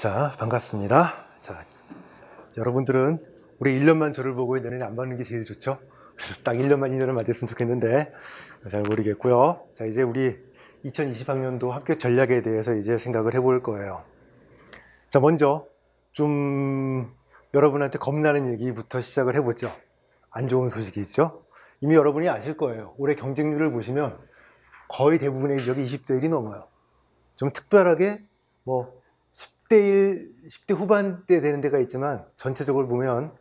자, 반갑습니다. 자, 여러분들은 올해 1년만 저를 보고 내년에 안 받는 게 제일 좋죠? 그래서 딱 1년만 2년을 맞았으면 좋겠는데 잘 모르겠고요. 자, 이제 우리 2020학년도 학교 전략에 대해서 이제 생각을 해볼 거예요. 자, 먼저 좀 여러분한테 겁나는 얘기부터 시작을 해보죠. 안 좋은 소식이 있죠? 이미 여러분이 아실 거예요. 올해 경쟁률을 보시면 거의 대부분의 지역이 20대 1이 넘어요. 좀 특별하게 뭐 10대 1, 10대 후반대 되는 데가 있지만 전체적으로 보면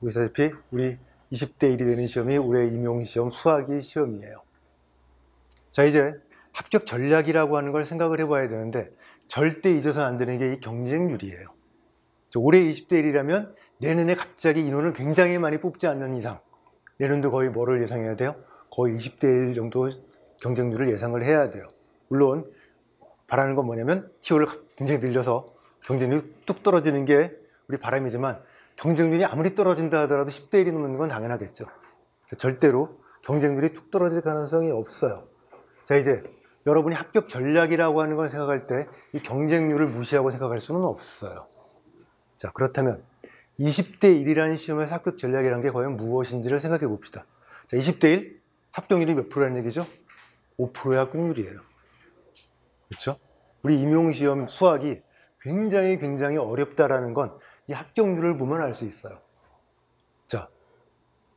보시다시피 우리 20대 1이 되는 시험이 올해 임용시험 수학이 시험이에요. 자, 이제 합격 전략이라고 하는 걸 생각을 해봐야 되는데 절대 잊어서는 안 되는 게 이 경쟁률이에요. 올해 20대 1이라면 내년에 갑자기 인원을 굉장히 많이 뽑지 않는 이상 내년도 거의 뭐를 예상해야 돼요? 거의 20대 1 정도 경쟁률을 예상을 해야 돼요. 물론 바라는 건 뭐냐면 TO를 굉장히 늘려서 경쟁률이 뚝 떨어지는 게 우리 바람이지만 경쟁률이 아무리 떨어진다 하더라도 10대 1이 넘는 건 당연하겠죠. 절대로 경쟁률이 뚝 떨어질 가능성이 없어요. 자, 이제 여러분이 합격 전략이라고 하는 걸 생각할 때 이 경쟁률을 무시하고 생각할 수는 없어요. 자, 그렇다면 20대 1이라는 시험에서 합격 전략이라는 게 과연 무엇인지를 생각해 봅시다. 자, 20대 1 합격률이 몇 프로라는 얘기죠? 5%의 합격률이에요. 그렇죠? 우리 임용시험 수학이 굉장히 어렵다라는 건 이 합격률을 보면 알 수 있어요. 자,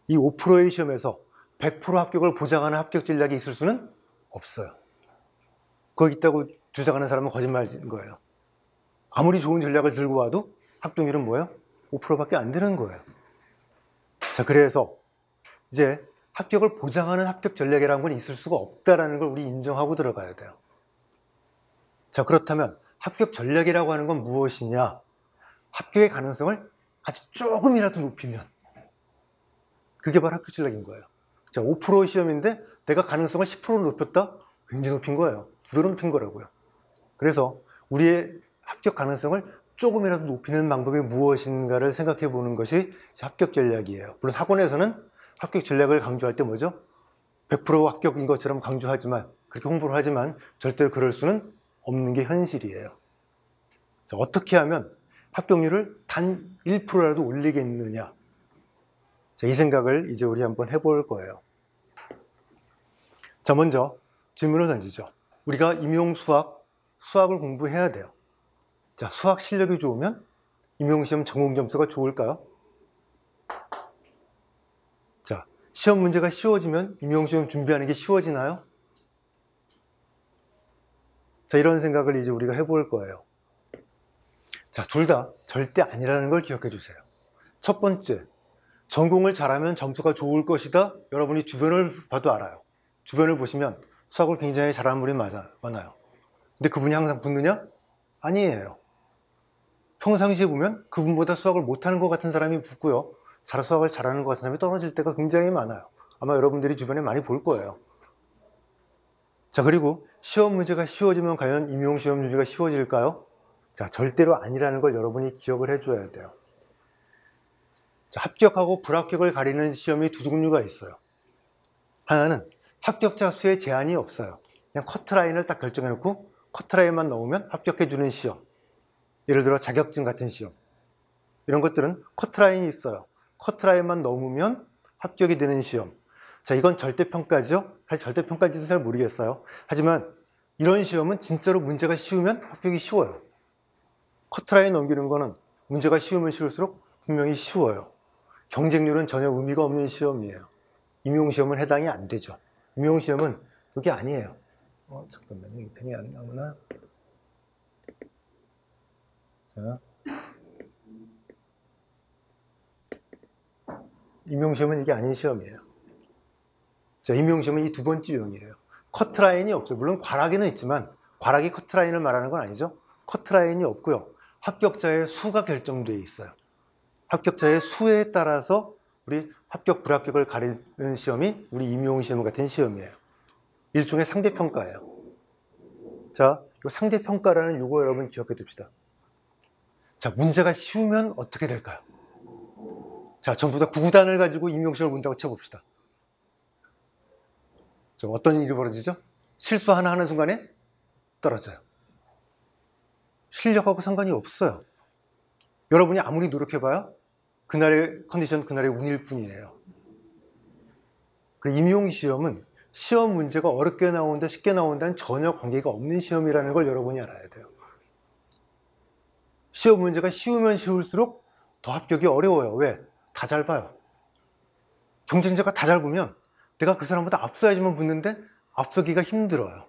이 5%의 시험에서 100% 합격을 보장하는 합격 전략이 있을 수는 없어요. 거기 있다고 주장하는 사람은 거짓말인 거예요. 아무리 좋은 전략을 들고 와도 합격률은 뭐예요? 5%밖에 안 되는 거예요. 자, 그래서 이제 합격을 보장하는 합격 전략이라는 건 있을 수가 없다라는 걸 우리 인정하고 들어가야 돼요. 자, 그렇다면 합격 전략이라고 하는 건 무엇이냐? 합격의 가능성을 아주 조금이라도 높이면 그게 바로 합격 전략인 거예요. 자, 5% 시험인데 내가 가능성을 10% 높였다? 굉장히 높인 거예요. 2배로 높인 거라고요. 그래서 우리의 합격 가능성을 조금이라도 높이는 방법이 무엇인가를 생각해 보는 것이 합격 전략이에요. 물론 학원에서는 합격 전략을 강조할 때 뭐죠? 100% 합격인 것처럼 강조하지만, 그렇게 홍보를 하지만 절대로 그럴 수는 없는 게 현실이에요. 자, 어떻게 하면 합격률을 단 1%라도 올리겠느냐? 자, 이 생각을 이제 우리 한번 해볼 거예요. 자, 먼저 질문을 던지죠. 우리가 수학을 공부해야 돼요. 자, 수학 실력이 좋으면 임용시험 전공 점수가 좋을까요? 자, 시험 문제가 쉬워지면 임용시험 준비하는 게 쉬워지나요? 자, 이런 생각을 이제 우리가 해볼 거예요. 자, 둘 다 절대 아니라는 걸 기억해 주세요. 첫 번째, 전공을 잘하면 점수가 좋을 것이다. 여러분이 주변을 봐도 알아요. 주변을 보시면 수학을 굉장히 잘하는 분이 많아요. 근데 그분이 항상 붙느냐? 아니에요. 평상시에 보면 그분보다 수학을 못하는 것 같은 사람이 붙고요. 수학을 잘하는 것 같은 사람이 떨어질 때가 굉장히 많아요. 아마 여러분들이 주변에 많이 볼 거예요. 자, 그리고 시험 문제가 쉬워지면 과연 임용시험 문제가 쉬워질까요? 자, 절대로 아니라는 걸 여러분이 기억을 해줘야 돼요. 자, 합격하고 불합격을 가리는 시험이 두 종류가 있어요. 하나는 합격자 수에 제한이 없어요. 그냥 커트라인을 딱 결정해놓고 커트라인만 넣으면 합격해주는 시험. 예를 들어 자격증 같은 시험. 이런 것들은 커트라인이 있어요. 커트라인만 넘으면 합격이 되는 시험. 자, 이건 절대평가죠. 사실 절대평가인지는 잘 모르겠어요. 하지만 이런 시험은 진짜로 문제가 쉬우면 합격이 쉬워요. 커트라인 넘기는 거는 문제가 쉬우면 쉬울수록 분명히 쉬워요. 경쟁률은 전혀 의미가 없는 시험이에요. 임용시험은 해당이 안 되죠. 임용시험은 그게 아니에요. 잠깐만요. 이 펜이 안 나오나? 자. 임용시험은 이게 아닌 시험이에요. 자, 임용시험은 이 두 번째 유형이에요. 커트라인이 없어요. 물론 과락에는 있지만 과락이 커트라인을 말하는 건 아니죠. 커트라인이 없고요. 합격자의 수가 결정되어 있어요. 합격자의 수에 따라서 우리 합격, 불합격을 가리는 시험이 우리 임용시험 같은 시험이에요. 일종의 상대평가예요. 자, 이 상대평가라는 요거 여러분 기억해 둡시다. 자, 문제가 쉬우면 어떻게 될까요? 자, 전부 다 구구단을 가지고 임용시험을 본다고 쳐봅시다. 자, 어떤 일이 벌어지죠? 실수 하나 하는 순간에 떨어져요. 실력하고 상관이 없어요. 여러분이 아무리 노력해봐야 그날의 컨디션, 그날의 운일 뿐이에요. 그리고 임용시험은 시험 문제가 어렵게 나온다, 쉽게 나온다는 전혀 관계가 없는 시험이라는 걸 여러분이 알아야 돼요. 시험 문제가 쉬우면 쉬울수록 더 합격이 어려워요. 왜? 다 잘 봐요. 경쟁자가 다 잘 보면 내가 그 사람보다 앞서야지만 붙는데 앞서기가 힘들어요.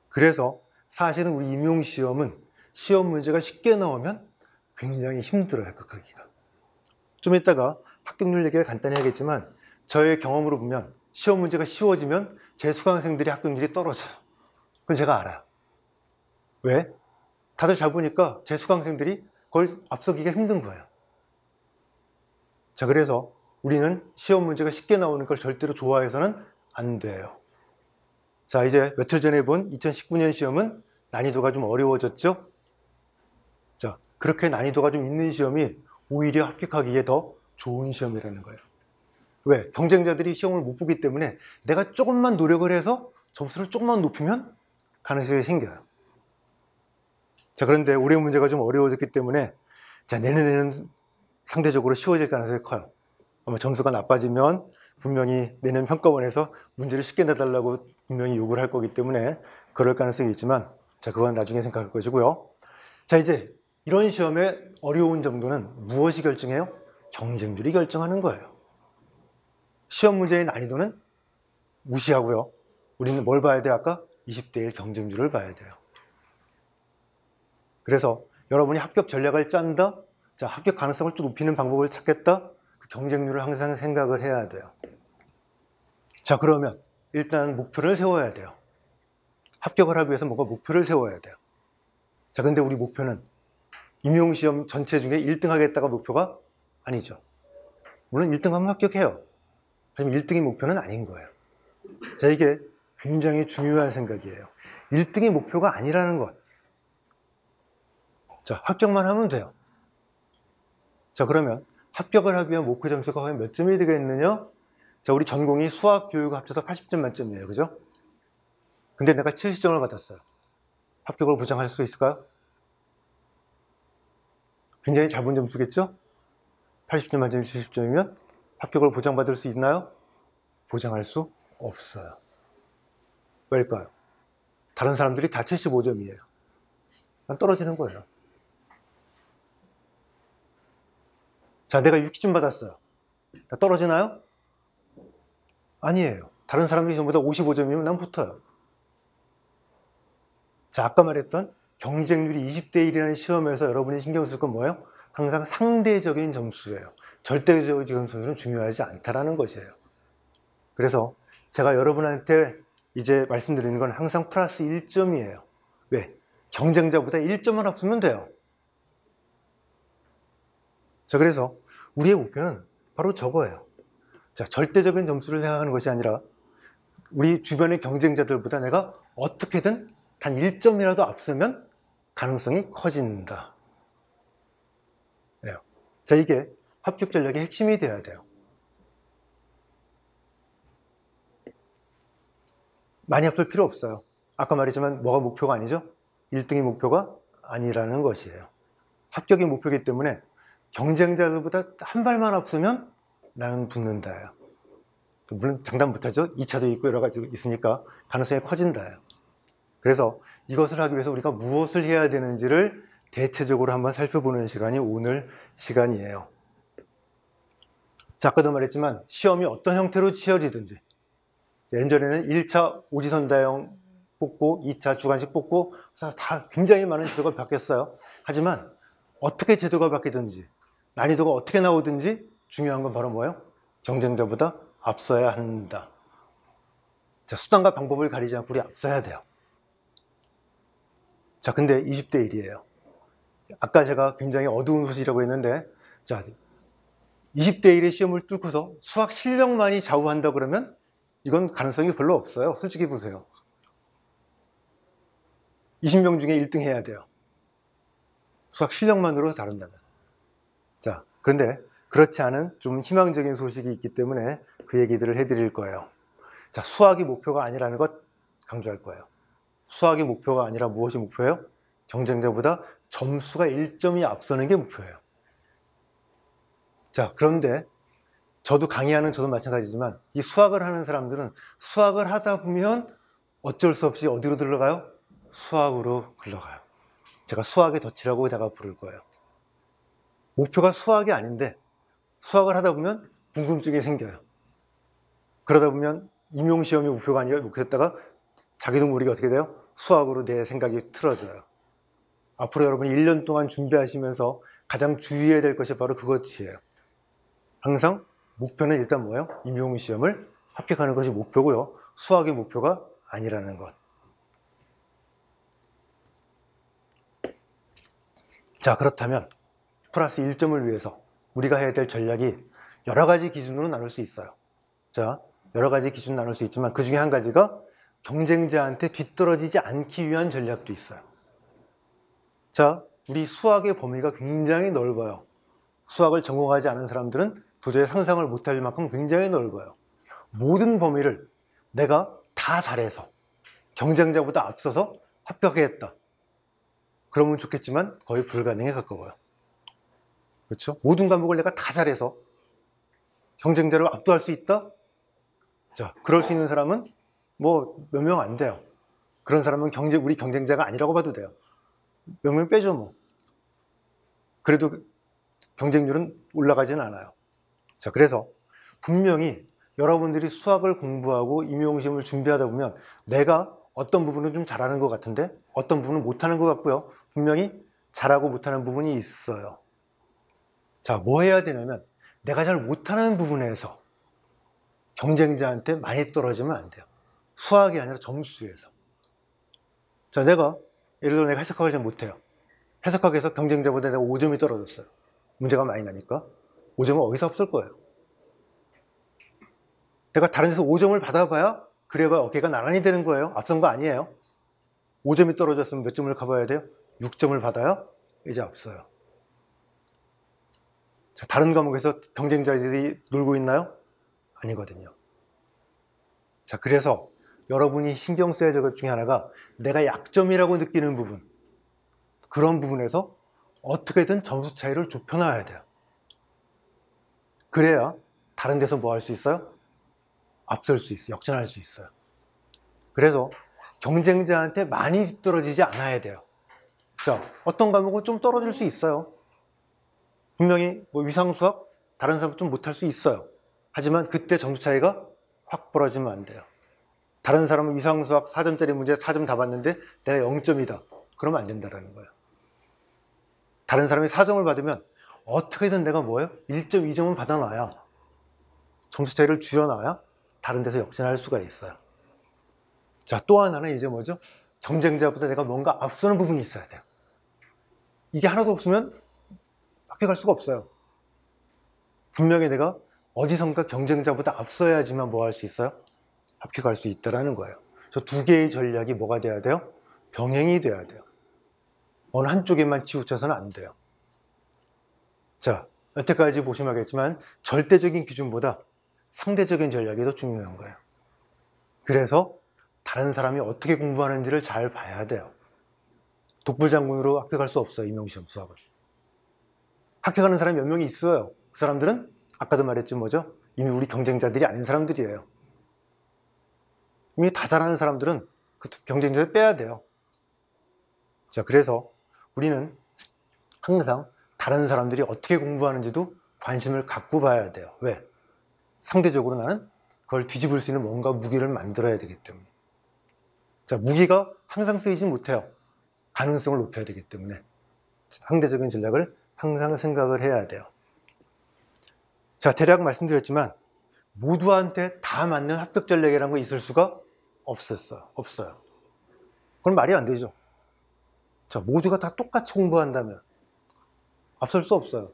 그래서 사실은 우리 임용시험은 시험 문제가 쉽게 나오면 굉장히 힘들어요, 합격하기가. 좀 이따가 합격률 얘기를 간단히 하겠지만 저의 경험으로 보면 시험 문제가 쉬워지면 제 수강생들이 합격률이 떨어져요. 그건 제가 알아요. 왜? 다들 잘 보니까 제 수강생들이 그걸 앞서기가 힘든 거예요. 자, 그래서 우리는 시험 문제가 쉽게 나오는 걸 절대로 좋아해서는 안 돼요. 자, 이제 며칠 전에 본 2019년 시험은 난이도가 좀 어려워졌죠? 자, 그렇게 난이도가 좀 있는 시험이 오히려 합격하기에 더 좋은 시험이라는 거예요. 왜? 경쟁자들이 시험을 못 보기 때문에 내가 조금만 노력을 해서 점수를 조금만 높이면 가능성이 생겨요. 자, 그런데 올해 문제가 좀 어려워졌기 때문에 자, 내년에는 상대적으로 쉬워질 가능성이 커요. 아마 점수가 나빠지면 분명히 내년 평가원에서 문제를 쉽게 내달라고 분명히 요구를 할 거기 때문에 그럴 가능성이 있지만 자, 그건 나중에 생각할 것이고요. 자, 이제 이런 시험의 어려운 정도는 무엇이 결정해요? 경쟁률이 결정하는 거예요. 시험 문제의 난이도는 무시하고요. 우리는 뭘 봐야 돼요? 아까 20대 1 경쟁률을 봐야 돼요. 그래서 여러분이 합격 전략을 짠다? 자, 합격 가능성을 좀 높이는 방법을 찾겠다? 그 경쟁률을 항상 생각을 해야 돼요. 자, 그러면 일단 목표를 세워야 돼요. 합격을 하기 위해서 뭔가 목표를 세워야 돼요. 자, 근데 우리 목표는 임용시험 전체 중에 1등 하겠다가 목표가 아니죠. 물론 1등 하면 합격해요. 하지만 1등이 목표는 아닌 거예요. 자, 이게 굉장히 중요한 생각이에요. 1등이 목표가 아니라는 것. 자, 합격만 하면 돼요. 자, 그러면 합격을 하기 위한 목표 점수가 과연 몇 점이 되겠느냐? 자, 우리 전공이 수학, 교육 합쳐서 80점 만점이에요. 그죠? 근데 내가 70점을 받았어요. 합격을 보장할 수 있을까요? 굉장히 잘 본 점수겠죠? 80점 만점이 70점이면 합격을 보장받을 수 있나요? 보장할 수 없어요. 왜일까요? 다른 사람들이 다 75점이에요. 떨어지는 거예요. 자, 내가 60점 받았어요. 떨어지나요? 아니에요. 다른 사람들이 전부 다 55점이면 난 붙어요. 자, 아까 말했던 경쟁률이 20대 1이라는 시험에서 여러분이 신경 쓸 건 뭐예요? 항상 상대적인 점수예요. 절대적인 점수는 중요하지 않다라는 것이에요. 그래서 제가 여러분한테 이제 말씀드리는 건 항상 플러스 1점이에요. 왜? 경쟁자보다 1점만 앞서면 돼요. 자, 그래서 우리의 목표는 바로 저거예요. 자, 절대적인 점수를 생각하는 것이 아니라 우리 주변의 경쟁자들보다 내가 어떻게든 단 1점이라도 앞서면 가능성이 커진다. 자, 이게 합격 전략의 핵심이 되어야 돼요. 많이 앞설 필요 없어요. 아까 말했지만 뭐가 목표가 아니죠? 1등이 목표가 아니라는 것이에요. 합격이 목표이기 때문에 경쟁자들보다 한 발만 앞서면 나는 붙는다예요. 물론 장담 못하죠. 2차도 있고 여러 가지 있으니까 가능성이 커진다예요. 그래서 이것을 하기 위해서 우리가 무엇을 해야 되는지를 대체적으로 한번 살펴보는 시간이 오늘 시간이에요. 자, 아까도 말했지만 시험이 어떤 형태로 치러지든지 예전에는 1차 오지선다형 뽑고 2차 주관식 뽑고 다 굉장히 많은 제도가 바뀌었어요. 하지만 어떻게 제도가 바뀌든지 난이도가 어떻게 나오든지 중요한 건 바로 뭐예요? 경쟁자보다 앞서야 한다. 자, 수단과 방법을 가리지 않고 우리 앞서야 돼요. 자, 근데 20대 1이에요. 아까 제가 굉장히 어두운 소식이라고 했는데 자, 20대 1의 시험을 뚫고서 수학 실력만이 좌우한다 그러면 이건 가능성이 별로 없어요. 솔직히 보세요. 20명 중에 1등 해야 돼요. 수학 실력만으로 다룬다면. 자, 그런데 그렇지 않은 좀 희망적인 소식이 있기 때문에 그 얘기들을 해드릴 거예요. 자, 수학이 목표가 아니라는 것 강조할 거예요. 수학이 목표가 아니라 무엇이 목표예요? 경쟁자보다 점수가 1점이 앞서는 게 목표예요. 자, 그런데 저도 강의하는 저도 마찬가지지만 이 수학을 하는 사람들은 수학을 하다 보면 어쩔 수 없이 어디로 들러가요? 수학으로 흘러가요. 제가 수학의 덫이라고 내가 부를 거예요. 목표가 수학이 아닌데 수학을 하다 보면 궁금증이 생겨요. 그러다 보면 임용시험이 목표가 아니라 목표였다가 자기도 모르게 어떻게 돼요? 수학으로 내 생각이 틀어져요. 앞으로 여러분이 1년 동안 준비하시면서 가장 주의해야 될 것이 바로 그것이에요. 항상 목표는 일단 뭐예요? 임용시험을 합격하는 것이 목표고요. 수학의 목표가 아니라는 것. 자, 그렇다면 플러스 1점을 위해서 우리가 해야 될 전략이 여러 가지 기준으로 나눌 수 있어요. 자, 여러 가지 기준 나눌 수 있지만 그 중에 한 가지가 경쟁자한테 뒤떨어지지 않기 위한 전략도 있어요. 자, 우리 수학의 범위가 굉장히 넓어요. 수학을 전공하지 않은 사람들은 도저히 상상을 못할 만큼 굉장히 넓어요. 모든 범위를 내가 다 잘해서 경쟁자보다 앞서서 합격했다. 그러면 좋겠지만 거의 불가능에 가까워요. 그렇죠? 모든 과목을 내가 다 잘해서 경쟁자를 압도할 수 있다? 자, 그럴 수 있는 사람은 뭐 몇 명 안 돼요. 그런 사람은 우리 경쟁자가 아니라고 봐도 돼요. 몇 명 빼죠 뭐. 그래도 경쟁률은 올라가지는 않아요. 자, 그래서 분명히 여러분들이 수학을 공부하고 임용시험을 준비하다 보면 내가 어떤 부분은 좀 잘하는 것 같은데 어떤 부분은 못하는 것 같고요. 분명히 잘하고 못하는 부분이 있어요. 자, 뭐 해야 되냐면 내가 잘 못하는 부분에서 경쟁자한테 많이 떨어지면 안 돼요. 수학이 아니라 점수에서. 자, 내가 예를 들어 내가 해석학을 잘 못해요. 해석학에서 경쟁자보다 내가 5점이 떨어졌어요. 문제가 많이 나니까 5점은 어디서 없을 거예요. 내가 다른 데서 5점을 받아봐야 그래봐야 어깨가 나란히 되는 거예요. 앞선 거 아니에요. 5점이 떨어졌으면 몇 점을 가봐야 돼요? 6점을 받아야 이제 앞서요. 자, 다른 과목에서 경쟁자들이 놀고 있나요? 아니거든요. 자, 그래서 여러분이 신경 써야 될 것 중에 하나가 내가 약점이라고 느끼는 부분, 그런 부분에서 어떻게든 점수 차이를 좁혀놔야 돼요. 그래야 다른 데서 뭐 할 수 있어요? 앞설 수 있어요. 역전할 수 있어요. 그래서 경쟁자한테 많이 떨어지지 않아야 돼요. 자, 어떤 과목은 좀 떨어질 수 있어요. 분명히 뭐 위상수학 다른 사람은 좀 못할 수 있어요. 하지만 그때 점수 차이가 확 벌어지면 안 돼요. 다른 사람은 위상수학 4점짜리 문제 4점 다 봤는데 내가 0점이다. 그러면 안 된다는 거예요. 다른 사람이 4점을 받으면 어떻게든 내가 뭐예요? 1점, 2점은 받아놔야 점수 차이를 줄여놔야 다른 데서 역전할 수가 있어요. 자, 또 하나는 이제 뭐죠? 경쟁자보다 내가 뭔가 앞서는 부분이 있어야 돼요. 이게 하나도 없으면 합격할 수가 없어요. 분명히 내가 어디선가 경쟁자보다 앞서야지만 뭐 할 수 있어요? 합격할 수 있다는 거예요. 저 두 개의 전략이 뭐가 돼야 돼요? 병행이 돼야 돼요. 어느 한쪽에만 치우쳐서는 안 돼요. 자, 여태까지 보시면 알겠지만 절대적인 기준보다 상대적인 전략이 더 중요한 거예요. 그래서 다른 사람이 어떻게 공부하는지를 잘 봐야 돼요. 독불장군으로 합격할 수 없어요. 임용시험 수학은. 합격하는 사람이 몇 명이 있어요. 그 사람들은 아까도 말했지 뭐죠? 이미 우리 경쟁자들이 아닌 사람들이에요. 이미 다 잘하는 사람들은 그 경쟁자를 빼야 돼요. 자, 그래서 우리는 항상 다른 사람들이 어떻게 공부하는지도 관심을 갖고 봐야 돼요. 왜? 상대적으로 나는 그걸 뒤집을 수 있는 뭔가 무기를 만들어야 되기 때문에. 자, 무기가 항상 쓰이지 못해요. 가능성을 높여야 되기 때문에 상대적인 전략을 항상 생각을 해야 돼요. 자, 대략 말씀드렸지만 모두한테 다 맞는 합격 전략이라는 거 있을 수가 없어요. 그건 말이 안 되죠. 자, 모두가 다 똑같이 공부한다면 앞설 수 없어요.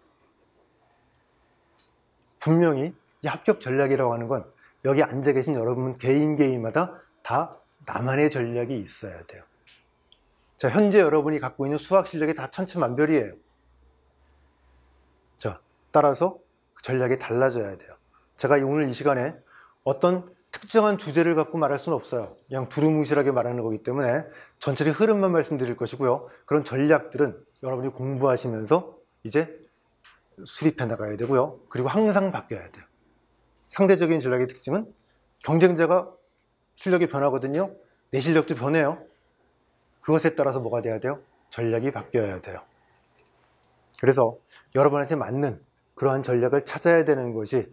분명히 이 합격 전략이라고 하는 건 여기 앉아 계신 여러분 개인마다 다 나만의 전략이 있어야 돼요. 자, 현재 여러분이 갖고 있는 수학 실력이 다 천차만별이에요. 자, 따라서 그 전략이 달라져야 돼요. 제가 오늘 이 시간에 어떤 특정한 주제를 갖고 말할 수는 없어요. 그냥 두루뭉실하게 말하는 거기 때문에 전체의 흐름만 말씀드릴 것이고요. 그런 전략들은 여러분이 공부하시면서 이제 수립해 나가야 되고요. 그리고 항상 바뀌어야 돼요. 상대적인 전략의 특징은 경쟁자가 실력이 변하거든요. 내 실력도 변해요. 그것에 따라서 뭐가 돼야 돼요? 전략이 바뀌어야 돼요. 그래서 여러분한테 맞는 그러한 전략을 찾아야 되는 것이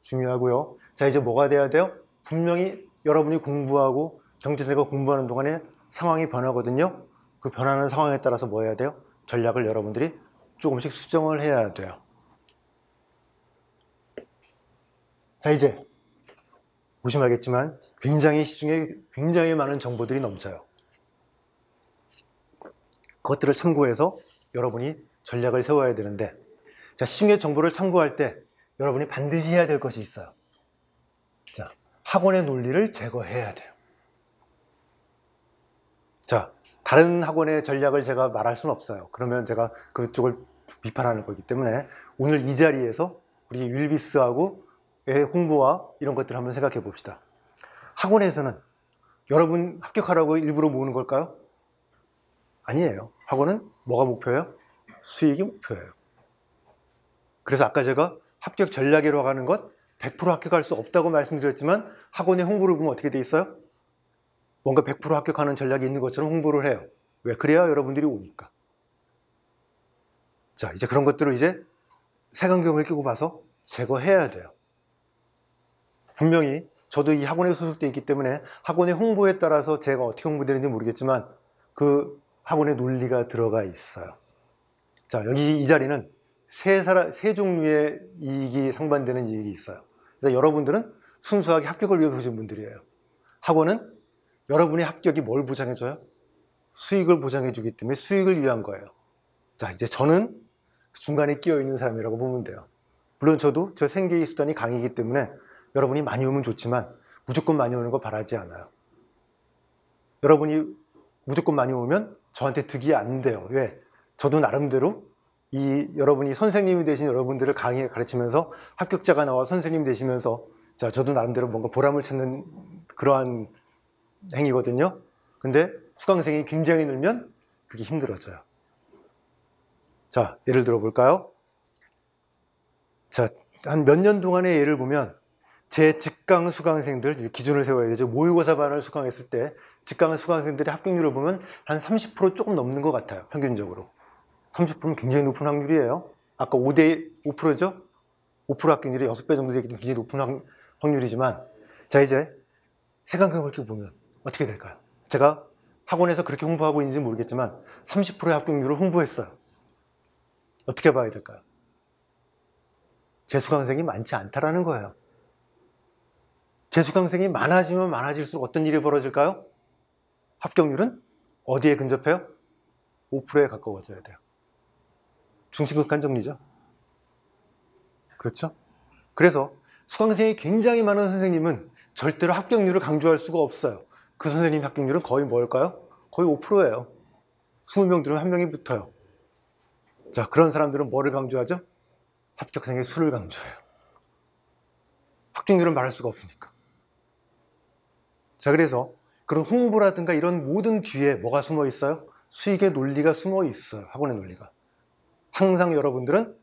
중요하고요. 자, 이제 뭐가 돼야 돼요? 분명히 여러분이 공부하고 경쟁자가 공부하는 동안에 상황이 변하거든요. 그 변하는 상황에 따라서 뭐 해야 돼요? 전략을 여러분들이 조금씩 수정을 해야 돼요. 자, 이제 보시면 알겠지만 굉장히 시중에 굉장히 많은 정보들이 넘쳐요. 그것들을 참고해서 여러분이 전략을 세워야 되는데, 자, 시중의 정보를 참고할 때 여러분이 반드시 해야 될 것이 있어요. 자, 학원의 논리를 제거해야 돼요. 자, 다른 학원의 전략을 제가 말할 수는 없어요. 그러면 제가 그쪽을 비판하는 거기 때문에 오늘 이 자리에서 우리 윌비스하고의 홍보와 이런 것들을 한번 생각해 봅시다. 학원에서는 여러분 합격하라고 일부러 모으는 걸까요? 아니에요. 학원은 뭐가 목표예요? 수익이 목표예요. 그래서 아까 제가 합격 전략이라고 하는 것 100% 합격할 수 없다고 말씀드렸지만 학원의 홍보를 보면 어떻게 돼 있어요? 뭔가 100% 합격하는 전략이 있는 것처럼 홍보를 해요. 왜? 그래야 여러분들이 오니까. 자, 이제 그런 것들을 이제 색안경을 끼고 봐서 제거해야 돼요. 분명히 저도 이 학원에 소속되어 있기 때문에 학원의 홍보에 따라서 제가 어떻게 홍보되는지 모르겠지만 그 학원의 논리가 들어가 있어요. 자, 여기 이 자리는 세 종류의 이익이 상반되는 이익이 있어요. 그래서 여러분들은 순수하게 합격을 위해서 오신 분들이에요. 학원은 여러분의 합격이 뭘 보장해줘요? 수익을 보장해주기 때문에 수익을 위한 거예요. 자, 이제 저는 중간에 끼어있는 사람이라고 보면 돼요. 물론 저도 저 생계의 수단이 강이기 때문에 여러분이 많이 오면 좋지만 무조건 많이 오는 거 바라지 않아요. 여러분이 무조건 많이 오면 저한테 득이 안 돼요. 왜? 저도 나름대로 여러분이 선생님이 되신 여러분들을 강의 가르치면서 합격자가 나와 선생님 되시면서 자, 저도 나름대로 뭔가 보람을 찾는 그러한 행위거든요. 근데 수강생이 굉장히 늘면 그게 힘들어져요. 자, 예를 들어 볼까요? 자, 한 몇 년 동안의 예를 보면 제 직강 수강생들 기준을 세워야 되죠. 모의고사반을 수강했을 때 직강 수강생들의 합격률을 보면 한 30% 조금 넘는 것 같아요. 평균적으로. 30%는 굉장히 높은 확률이에요. 아까 5%죠? 5% 합격률이 6배 정도 되기 때문에 굉장히 높은 확률이지만 자, 이제 색안경을 끼고 보면 어떻게 될까요? 제가 학원에서 그렇게 홍보하고 있는지 모르겠지만 30%의 합격률을 홍보했어요. 어떻게 봐야 될까요? 제 수강생이 많지 않다라는 거예요. 제 수강생이 많아지면 많아질수록 어떤 일이 벌어질까요? 합격률은 어디에 근접해요? 5%에 가까워져야 돼요. 중심극한 정리죠. 그렇죠? 그래서 수강생이 굉장히 많은 선생님은 절대로 합격률을 강조할 수가 없어요. 그 선생님 합격률은 거의 뭘까요? 거의 5%예요. 20명 들으면 1명이 붙어요. 자, 그런 사람들은 뭐를 강조하죠? 합격생의 수를 강조해요. 합격률은 말할 수가 없으니까. 자, 그래서 그런 홍보라든가 이런 모든 뒤에 뭐가 숨어 있어요? 수익의 논리가 숨어 있어요. 학원의 논리가. 항상 여러분들은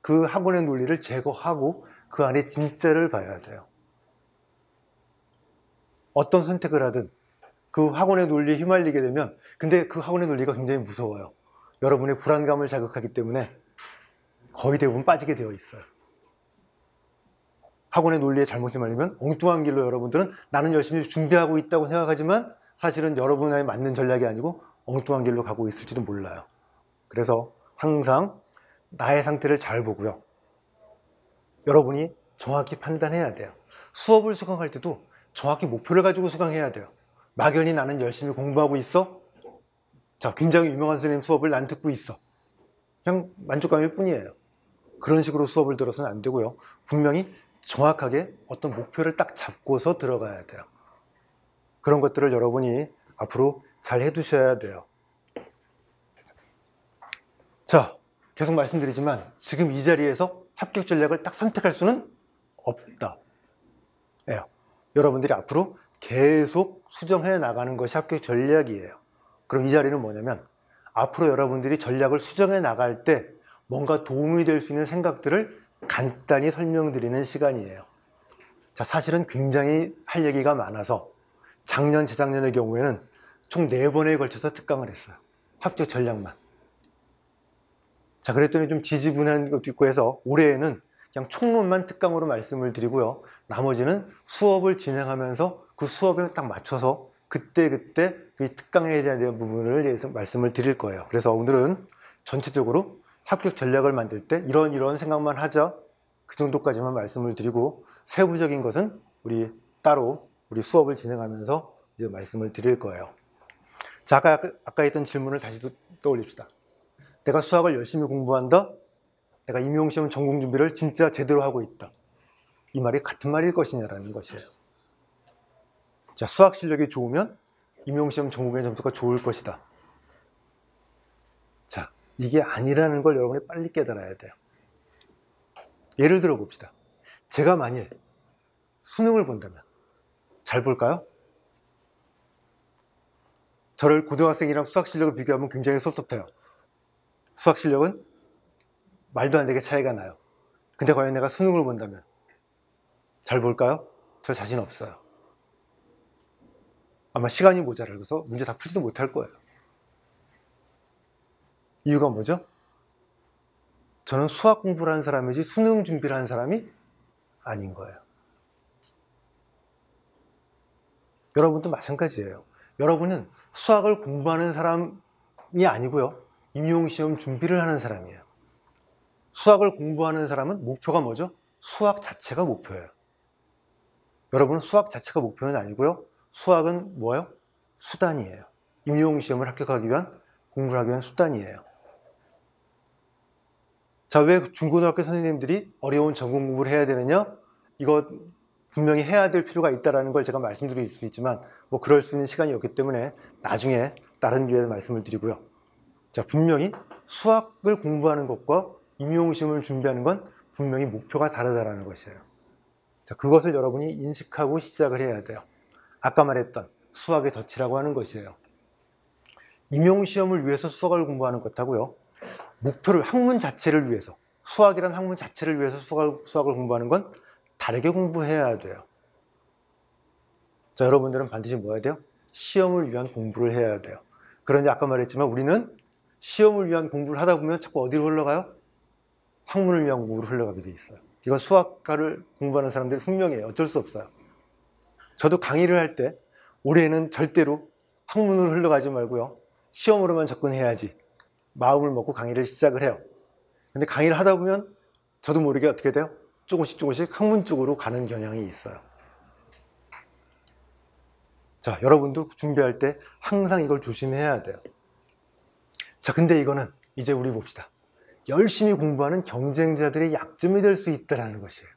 그 학원의 논리를 제거하고 그 안에 진짜를 봐야 돼요. 어떤 선택을 하든 그 학원의 논리에 휘말리게 되면 근데 그 학원의 논리가 굉장히 무서워요. 여러분의 불안감을 자극하기 때문에 거의 대부분 빠지게 되어 있어요. 학원의 논리에 잘못 휘말리면 엉뚱한 길로 여러분들은 나는 열심히 준비하고 있다고 생각하지만 사실은 여러분에 맞는 전략이 아니고 엉뚱한 길로 가고 있을지도 몰라요. 그래서 항상 나의 상태를 잘 보고요. 여러분이 정확히 판단해야 돼요. 수업을 수강할 때도 정확히 목표를 가지고 수강해야 돼요. 막연히 나는 열심히 공부하고 있어? 자, 굉장히 유명한 선생님 수업을 난 듣고 있어. 그냥 만족감일 뿐이에요. 그런 식으로 수업을 들어서는 안 되고요. 분명히 정확하게 어떤 목표를 딱 잡고서 들어가야 돼요. 그런 것들을 여러분이 앞으로 잘 해두셔야 돼요. 자, 계속 말씀드리지만 지금 이 자리에서 합격 전략을 딱 선택할 수는 없다. 여러분들이 앞으로 계속 수정해 나가는 것이 합격 전략이에요. 그럼 이 자리는 뭐냐면 앞으로 여러분들이 전략을 수정해 나갈 때 뭔가 도움이 될 수 있는 생각들을 간단히 설명드리는 시간이에요. 자, 사실은 굉장히 할 얘기가 많아서 작년, 재작년의 경우에는 총 4번에 걸쳐서 특강을 했어요. 합격 전략만. 자, 그랬더니 좀 지지분한 것도 있고 해서 올해에는 그냥 총론만 특강으로 말씀을 드리고요. 나머지는 수업을 진행하면서 그 수업에 딱 맞춰서 그때그때 그 특강에 대한 부분을 말씀을 드릴 거예요. 그래서 오늘은 전체적으로 합격 전략을 만들 때 이런 생각만 하자, 그 정도까지만 말씀을 드리고 세부적인 것은 우리 따로 우리 수업을 진행하면서 이제 말씀을 드릴 거예요. 자, 아까 했던 질문을 다시 떠올립시다. 내가 수학을 열심히 공부한다. 내가 임용시험 전공 준비를 진짜 제대로 하고 있다. 이 말이 같은 말일 것이냐라는 것이에요. 자, 수학 실력이 좋으면 임용시험 전공의 점수가 좋을 것이다. 자, 이게 아니라는 걸 여러분이 빨리 깨달아야 돼요. 예를 들어 봅시다. 제가 만일 수능을 본다면 잘 볼까요? 저를 고등학생이랑 수학 실력을 비교하면 굉장히 섭섭해요. 수학 실력은 말도 안 되게 차이가 나요. 근데 과연 내가 수능을 본다면 잘 볼까요? 저 자신 없어요. 아마 시간이 모자라서 문제 다 풀지도 못할 거예요. 이유가 뭐죠? 저는 수학 공부를 하는 사람이지 수능 준비를 하는 사람이 아닌 거예요. 여러분도 마찬가지예요. 여러분은 수학을 공부하는 사람이 아니고요. 임용시험 준비를 하는 사람이에요. 수학을 공부하는 사람은 목표가 뭐죠? 수학 자체가 목표예요. 여러분은 수학 자체가 목표는 아니고요. 수학은 뭐예요? 수단이에요. 임용시험을 합격하기 위한, 공부를 하기 위한 수단이에요. 자, 왜 중고등학교 선생님들이 어려운 전공 공부를 해야 되느냐? 이거 분명히 해야 될 필요가 있다는 걸 제가 말씀드릴 수 있지만 뭐 그럴 수 있는 시간이 없기 때문에 나중에 다른 기회에 말씀을 드리고요. 자, 분명히 수학을 공부하는 것과 임용시험을 준비하는 건 분명히 목표가 다르다는 것이에요. 자, 그것을 여러분이 인식하고 시작을 해야 돼요. 아까 말했던 수학의 덫이라고 하는 것이에요. 임용시험을 위해서 수학을 공부하는 것하고요. 목표를, 학문 자체를 위해서, 수학이란 학문 자체를 위해서 수학을 공부하는 건 다르게 공부해야 돼요. 자, 여러분들은 반드시 뭐 해야 돼요? 시험을 위한 공부를 해야 돼요. 그런데 아까 말했지만 우리는 시험을 위한 공부를 하다 보면 자꾸 어디로 흘러가요? 학문을 위한 공부로 흘러가게 돼 있어요. 이건 수학과를 공부하는 사람들의 숙명이에요. 어쩔 수 없어요. 저도 강의를 할 때 올해는 절대로 학문으로 흘러가지 말고요. 시험으로만 접근해야지 마음을 먹고 강의를 시작을 해요. 근데 강의를 하다 보면 저도 모르게 어떻게 돼요? 조금씩 학문 쪽으로 가는 경향이 있어요. 자, 여러분도 준비할 때 항상 이걸 조심해야 돼요. 자, 근데 이거는 이제 우리 봅시다. 열심히 공부하는 경쟁자들의 약점이 될 수 있다는 것이에요.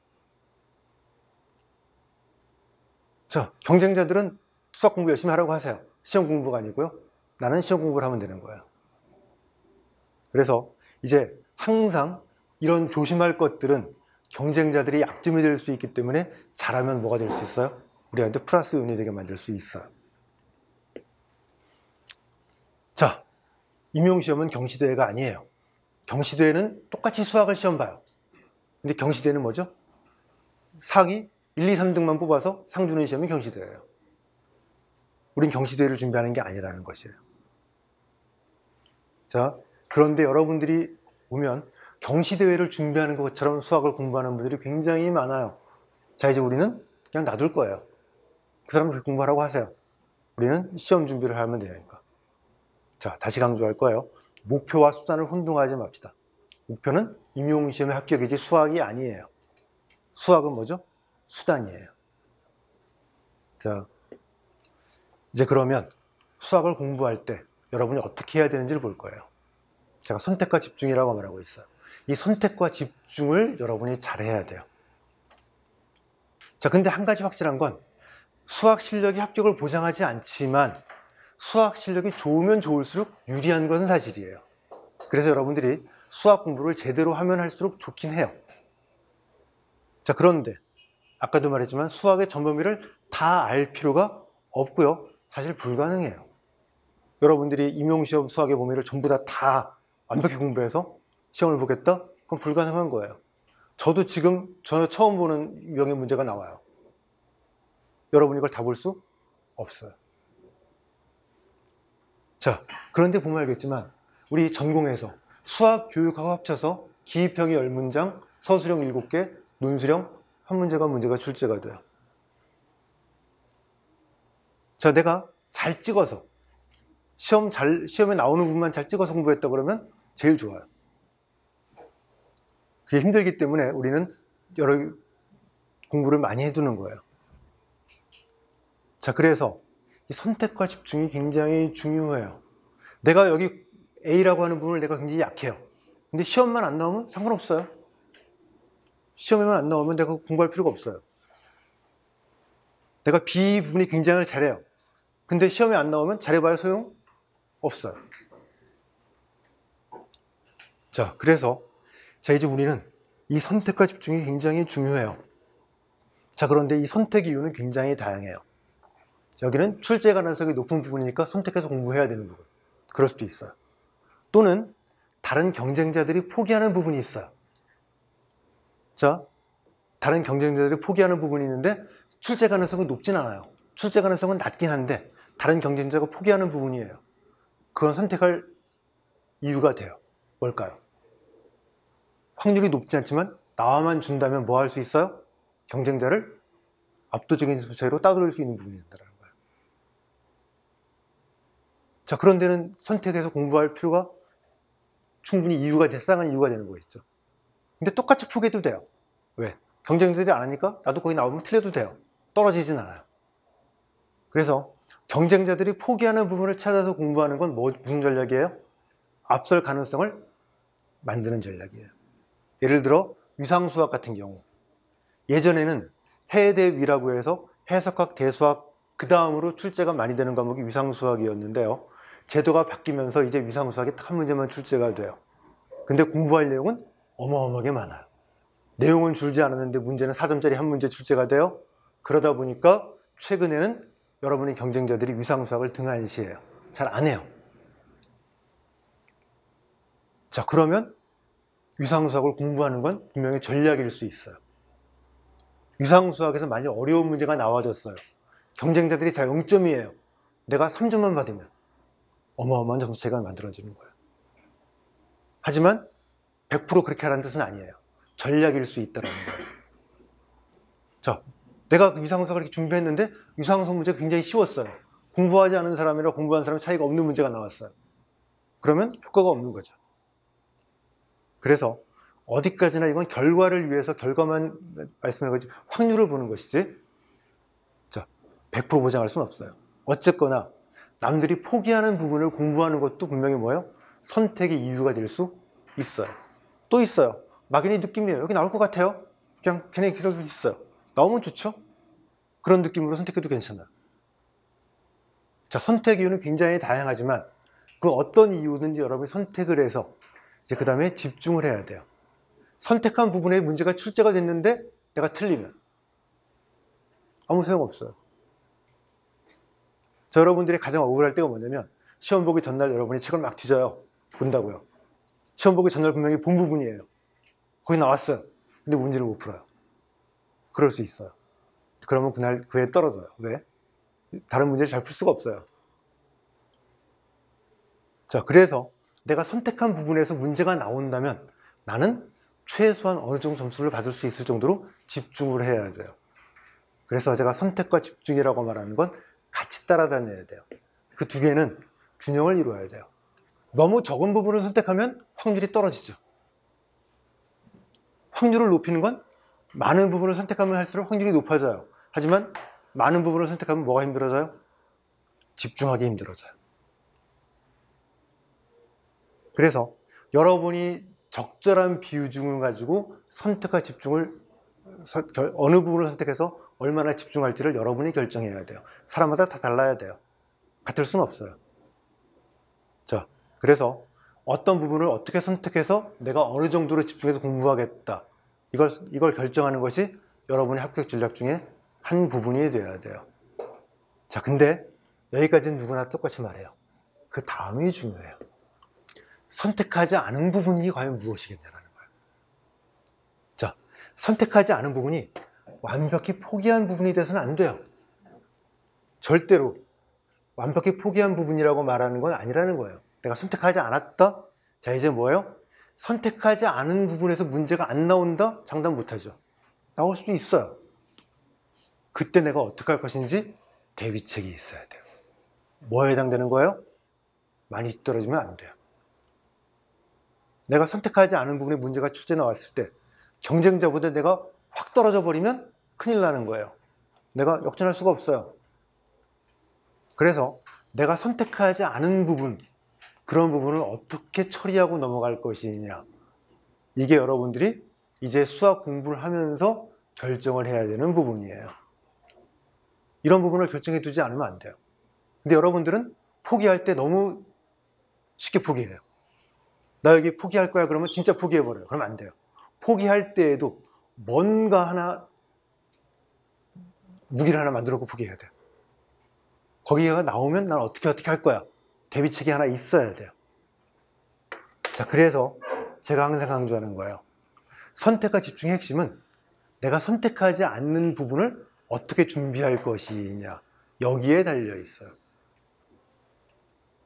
자, 경쟁자들은 수학 공부 열심히 하라고 하세요. 시험 공부가 아니고요. 나는 시험 공부를 하면 되는 거예요. 그래서 이제 항상 이런 조심할 것들은 경쟁자들이 약점이 될 수 있기 때문에 잘하면 뭐가 될 수 있어요? 우리한테 플러스 요인이 되게 만들 수 있어요. 자, 임용시험은 경시대회가 아니에요. 경시대회는 똑같이 수학을 시험 봐요. 근데 경시대회는 뭐죠? 상위 1, 2, 3등만 뽑아서 상 주는 시험이 경시대회예요. 우린 경시대회를 준비하는 게 아니라는 것이에요. 자, 그런데 여러분들이 보면 경시대회를 준비하는 것처럼 수학을 공부하는 분들이 굉장히 많아요. 자, 이제 우리는 그냥 놔둘 거예요. 그 사람은 그렇게 공부하라고 하세요. 우리는 시험 준비를 하면 되니까. 자, 다시 강조할 거예요. 목표와 수단을 혼동하지 맙시다. 목표는 임용시험의 합격이지 수학이 아니에요. 수학은 뭐죠? 수단이에요. 자, 이제 그러면 수학을 공부할 때 여러분이 어떻게 해야 되는지를 볼 거예요. 제가 선택과 집중이라고 말하고 있어요. 이 선택과 집중을 여러분이 잘해야 돼요. 자, 근데 한 가지 확실한 건 수학 실력이 합격을 보장하지 않지만 수학 실력이 좋으면 좋을수록 유리한 것은 사실이에요. 그래서 여러분들이 수학 공부를 제대로 하면 할수록 좋긴 해요. 자, 그런데 아까도 말했지만 수학의 전 범위를 다 알 필요가 없고요. 사실 불가능해요. 여러분들이 임용시험 수학의 범위를 전부 다 완벽히 공부해서 시험을 보겠다? 그건 불가능한 거예요. 저도 지금 전혀 처음 보는 유형의 문제가 나와요. 여러분이 이걸 다 볼 수 없어요. 자, 그런데 보면 알겠지만 우리 전공에서 수학 교육하고 합쳐서 기입형이 10문장, 서술형 7개, 논술형 1문제가 문제가 출제가 돼요. 자, 내가 잘 찍어서 시험에 나오는 부분만 잘 찍어서 공부했다 그러면 제일 좋아요. 그게 힘들기 때문에 우리는 여러 공부를 많이 해두는 거예요. 자, 그래서 이 선택과 집중이 굉장히 중요해요. 내가 여기 A라고 하는 부분을 내가 굉장히 약해요. 근데 시험만 안 나오면 상관없어요. 시험에만 안 나오면 내가 공부할 필요가 없어요. 내가 B 부분이 굉장히 잘해요. 근데 시험에 안 나오면 잘해봐야 소용없어요. 자, 그래서 이제 우리는 이 선택과 집중이 굉장히 중요해요. 자, 그런데 이 선택 이유는 굉장히 다양해요. 여기는 출제 가능성이 높은 부분이니까 선택해서 공부해야 되는 부분. 그럴 수도 있어요. 또는 다른 경쟁자들이 포기하는 부분이 있어요. 자, 다른 경쟁자들이 포기하는 부분이 있는데 출제 가능성은 높진 않아요. 출제 가능성은 낮긴 한데 다른 경쟁자가 포기하는 부분이에요. 그건 선택할 이유가 돼요. 뭘까요? 확률이 높지 않지만 나와만 준다면 뭐 할 수 있어요? 경쟁자를 압도적인 차이로 따돌릴 수 있는 부분이 있다는 거예요. 자, 그런 데는 선택해서 공부할 필요가 충분히 상한 이유가 되는 거겠죠. 근데 똑같이 포기해도 돼요. 왜? 경쟁자들이 안 하니까 나도 거기 나오면 틀려도 돼요. 떨어지진 않아요. 그래서 경쟁자들이 포기하는 부분을 찾아서 공부하는 건 무슨 전략이에요? 앞설 가능성을 만드는 전략이에요. 예를 들어 위상수학 같은 경우 예전에는 해대위라고 해서 해석학, 대수학 그 다음으로 출제가 많이 되는 과목이 위상수학이었는데요. 제도가 바뀌면서 이제 위상수학이 딱 한 문제만 출제가 돼요. 근데 공부할 내용은 어마어마하게 많아요. 내용은 줄지 않았는데 문제는 4점짜리 한 문제 출제가 돼요. 그러다 보니까 최근에는 여러분의 경쟁자들이 위상수학을 등한시해요. 잘 안 해요. 자, 그러면 위상수학을 공부하는 건 분명히 전략일 수 있어요. 위상수학에서 만약 어려운 문제가 나와졌어요. 경쟁자들이 다 0점이에요. 내가 3점만 받으면 어마어마한 점수 차이가 만들어지는 거예요. 하지만 100% 그렇게 하라는 뜻은 아니에요. 전략일 수 있다는 거예요. 자, 내가 위상수학을 이렇게 준비했는데 위상수학 문제가 굉장히 쉬웠어요. 공부하지 않은 사람이랑 공부한 사람 차이가 없는 문제가 나왔어요. 그러면 효과가 없는 거죠. 그래서 어디까지나 이건 결과를 위해서 결과만 말씀해 가지고 확률을 보는 것이지, 자, 100% 보장할 수는 없어요. 어쨌거나 남들이 포기하는 부분을 공부하는 것도 분명히 뭐예요? 선택의 이유가 될 수 있어요. 또 있어요. 막연히 느낌이에요. 여기 나올 것 같아요. 그냥 걔네 기록이 있어요. 나오면 좋죠? 그런 느낌으로 선택해도 괜찮아요. 자, 선택 이유는 굉장히 다양하지만 그 어떤 이유든지 여러분이 선택을 해서 이제 그 다음에 집중을 해야 돼요. 선택한 부분에 문제가 출제가 됐는데 내가 틀리면 아무 소용없어요. 자, 여러분들이 가장 억울할 때가 뭐냐면 시험 보기 전날 여러분이 책을 막 뒤져요. 본다고요. 시험 보기 전날 분명히 본 부분이에요. 거기 나왔어요. 근데 문제를 못 풀어요. 그럴 수 있어요. 그러면 그날 그에 떨어져요. 왜? 다른 문제를 잘 풀 수가 없어요. 자, 그래서 내가 선택한 부분에서 문제가 나온다면 나는 최소한 어느 정도 점수를 받을 수 있을 정도로 집중을 해야 돼요. 그래서 제가 선택과 집중이라고 말하는 건 같이 따라다녀야 돼요. 그 두 개는 균형을 이루어야 돼요. 너무 적은 부분을 선택하면 확률이 떨어지죠. 확률을 높이는 건 많은 부분을 선택하면 할수록 확률이 높아져요. 하지만 많은 부분을 선택하면 뭐가 힘들어져요? 집중하기 힘들어져요. 그래서 여러분이 적절한 비중을 가지고 선택과 집중을, 어느 부분을 선택해서 얼마나 집중할지를 여러분이 결정해야 돼요. 사람마다 다 달라야 돼요. 같을 수는 없어요. 자, 그래서 어떤 부분을 어떻게 선택해서 내가 어느 정도로 집중해서 공부하겠다, 이걸 결정하는 것이 여러분의 합격 전략 중에 한 부분이 되어야 돼요. 자, 근데 여기까지는 누구나 똑같이 말해요. 그 다음이 중요해요. 선택하지 않은 부분이 과연 무엇이겠냐라는 거예요. 자, 선택하지 않은 부분이 완벽히 포기한 부분이 돼서는 안 돼요. 절대로 완벽히 포기한 부분이라고 말하는 건 아니라는 거예요. 내가 선택하지 않았다? 자, 이제 뭐예요? 선택하지 않은 부분에서 문제가 안 나온다? 장담 못하죠. 나올 수 있어요. 그때 내가 어떻게 할 것인지 대비책이 있어야 돼요. 뭐에 해당되는 거예요? 많이 떨어지면 안 돼요. 내가 선택하지 않은 부분에 문제가 출제 나왔을 때 경쟁자보다 내가 확 떨어져 버리면 큰일 나는 거예요. 내가 역전할 수가 없어요. 그래서 내가 선택하지 않은 부분, 그런 부분을 어떻게 처리하고 넘어갈 것이냐, 이게 여러분들이 이제 수학 공부를 하면서 결정을 해야 되는 부분이에요. 이런 부분을 결정해 두지 않으면 안 돼요. 근데 여러분들은 포기할 때 너무 쉽게 포기해요. 나 여기 포기할 거야 그러면 진짜 포기해버려요. 그러면 안 돼요. 포기할 때에도 뭔가 하나, 무기를 하나 만들어 놓고 포기해야 돼요. 거기가 나오면 난 어떻게 할 거야. 대비책이 하나 있어야 돼요. 자, 그래서 제가 항상 강조하는 거예요. 선택과 집중의 핵심은 내가 선택하지 않는 부분을 어떻게 준비할 것이냐, 여기에 달려 있어요.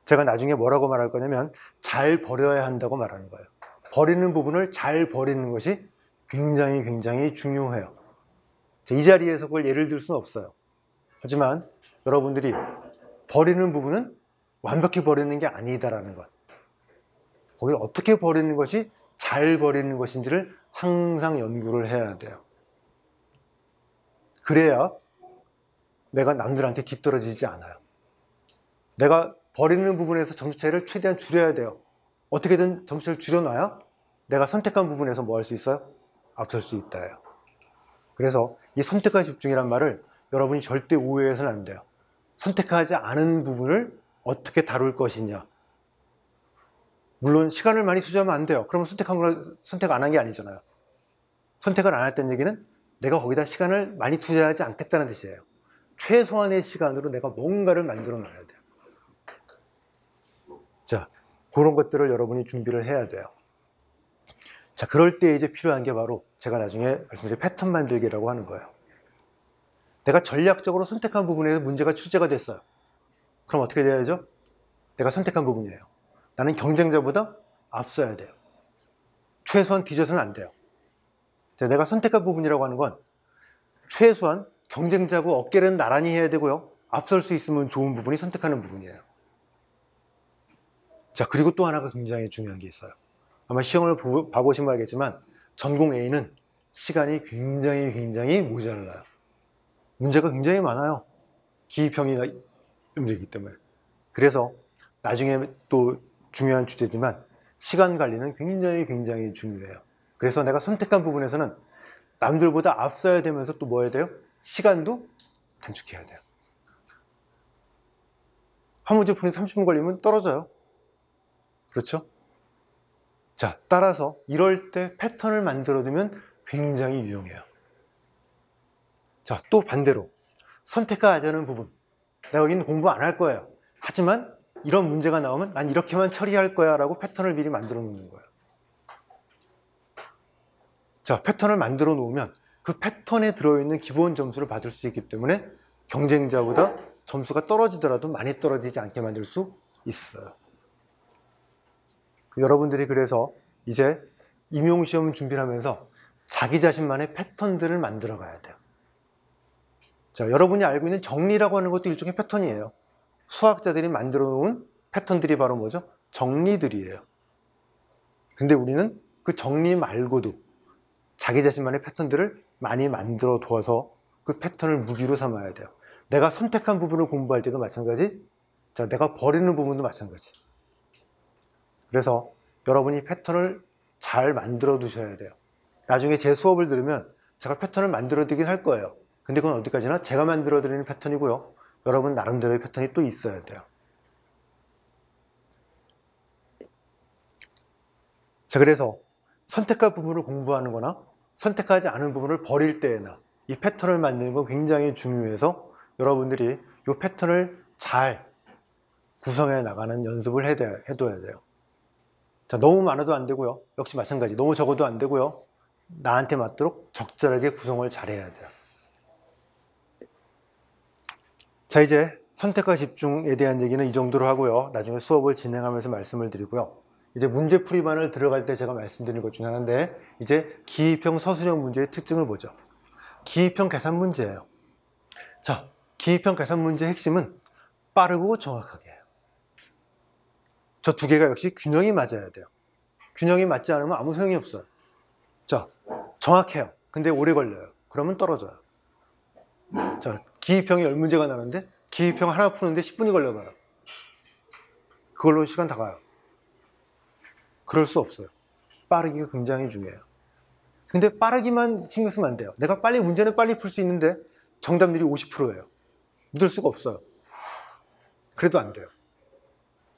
제가 나중에 뭐라고 말할 거냐면 잘 버려야 한다고 말하는 거예요. 버리는 부분을 잘 버리는 것이 굉장히 중요해요. 이 자리에서 그걸 예를 들 수는 없어요. 하지만 여러분들이 버리는 부분은 완벽히 버리는 게 아니다라는 것, 거기를 어떻게 버리는 것이 잘 버리는 것인지를 항상 연구를 해야 돼요. 그래야 내가 남들한테 뒤떨어지지 않아요. 내가 버리는 부분에서 점수 차이를 최대한 줄여야 돼요. 어떻게든 점수 차이를 줄여놔야 내가 선택한 부분에서 뭐 할 수 있어요? 앞설 수 있다예요. 그래서 이 선택과 집중이란 말을 여러분이 절대 오해해서는 안 돼요. 선택하지 않은 부분을 어떻게 다룰 것이냐. 물론 시간을 많이 투자하면 안 돼요. 그러면 선택한 걸 선택 안 한 게 아니잖아요. 선택을 안 했다는 얘기는 내가 거기다 시간을 많이 투자하지 않겠다는 뜻이에요. 최소한의 시간으로 내가 뭔가를 만들어 놔야 돼요. 자, 그런 것들을 여러분이 준비를 해야 돼요. 자, 그럴 때 이제 필요한 게 바로 제가 나중에 말씀드린 패턴 만들기라고 하는 거예요. 내가 전략적으로 선택한 부분에서 문제가 출제가 됐어요. 그럼 어떻게 돼야죠? 내가 선택한 부분이에요. 나는 경쟁자보다 앞서야 돼요. 최소한 뒤져서는 안 돼요. 자, 내가 선택한 부분이라고 하는 건 최소한 경쟁자하고 어깨를 나란히 해야 되고요. 앞설 수 있으면 좋은 부분이 선택하는 부분이에요. 자, 그리고 또 하나가 굉장히 중요한 게 있어요. 아마 시험을 봐보시면 알겠지만 전공 A는 시간이 굉장히 모자라요. 문제가 굉장히 많아요. 기입형이 문제이기 때문에. 그래서 나중에 또 중요한 주제지만 시간 관리는 굉장히 중요해요. 그래서 내가 선택한 부분에서는 남들보다 앞서야 되면서 또 뭐 해야 돼요? 시간도 단축해야 돼요. 한 문제 푸는 30분 걸리면 떨어져요. 그렇죠? 자, 따라서 이럴 때 패턴을 만들어두면 굉장히 유용해요. 자, 또 반대로 선택하지 않은 부분, 내가 여기는 공부 안 할 거예요. 하지만 이런 문제가 나오면 난 이렇게만 처리할 거야 라고 패턴을 미리 만들어 놓는 거예요. 자, 패턴을 만들어 놓으면 그 패턴에 들어있는 기본 점수를 받을 수 있기 때문에 경쟁자보다 점수가 떨어지더라도 많이 떨어지지 않게 만들 수 있어요. 여러분들이 그래서 이제 임용시험 준비를 하면서 자기 자신만의 패턴들을 만들어 가야 돼요. 자, 여러분이 알고 있는 정리라고 하는 것도 일종의 패턴이에요. 수학자들이 만들어 놓은 패턴들이 바로 뭐죠? 정리들이에요. 근데 우리는 그 정리 말고도 자기 자신만의 패턴들을 많이 만들어 둬서 그 패턴을 무기로 삼아야 돼요. 내가 선택한 부분을 공부할 때도 마찬가지, 자, 내가 버리는 부분도 마찬가지. 그래서 여러분이 패턴을 잘 만들어 두셔야 돼요. 나중에 제 수업을 들으면 제가 패턴을 만들어 드리긴 할 거예요. 근데 그건 어디까지나 제가 만들어 드리는 패턴이고요. 여러분 나름대로의 패턴이 또 있어야 돼요. 자, 그래서 선택한 부분을 공부하는 거나 선택하지 않은 부분을 버릴 때나 이 패턴을 만드는 건 굉장히 중요해서 여러분들이 이 패턴을 잘 구성해 나가는 연습을 해둬야 돼요. 자, 너무 많아도 안 되고요. 역시 마찬가지. 너무 적어도 안 되고요. 나한테 맞도록 적절하게 구성을 잘 해야 돼요. 자, 이제 선택과 집중에 대한 얘기는 이 정도로 하고요. 나중에 수업을 진행하면서 말씀을 드리고요. 이제 문제풀이반을 들어갈 때 제가 말씀드린 것 중에 하나인데, 이제 기입형 서술형 문제의 특징을 보죠. 기입형 계산 문제예요. 자, 기입형 계산 문제의 핵심은 빠르고 정확하게 해요. 저 두 개가 역시 균형이 맞아야 돼요. 균형이 맞지 않으면 아무 소용이 없어요. 자, 정확해요. 근데 오래 걸려요. 그러면 떨어져요. 자, 기입형이 10문제가 나는데 기입형 하나 푸는데 10분이 걸려봐요. 그걸로 시간 다 가요. 그럴 수 없어요. 빠르기가 굉장히 중요해요. 근데 빠르기만 신경 쓰면 안 돼요. 내가 문제는 빨리 풀 수 있는데 정답률이 50%예요. 믿을 수가 없어요. 그래도 안 돼요.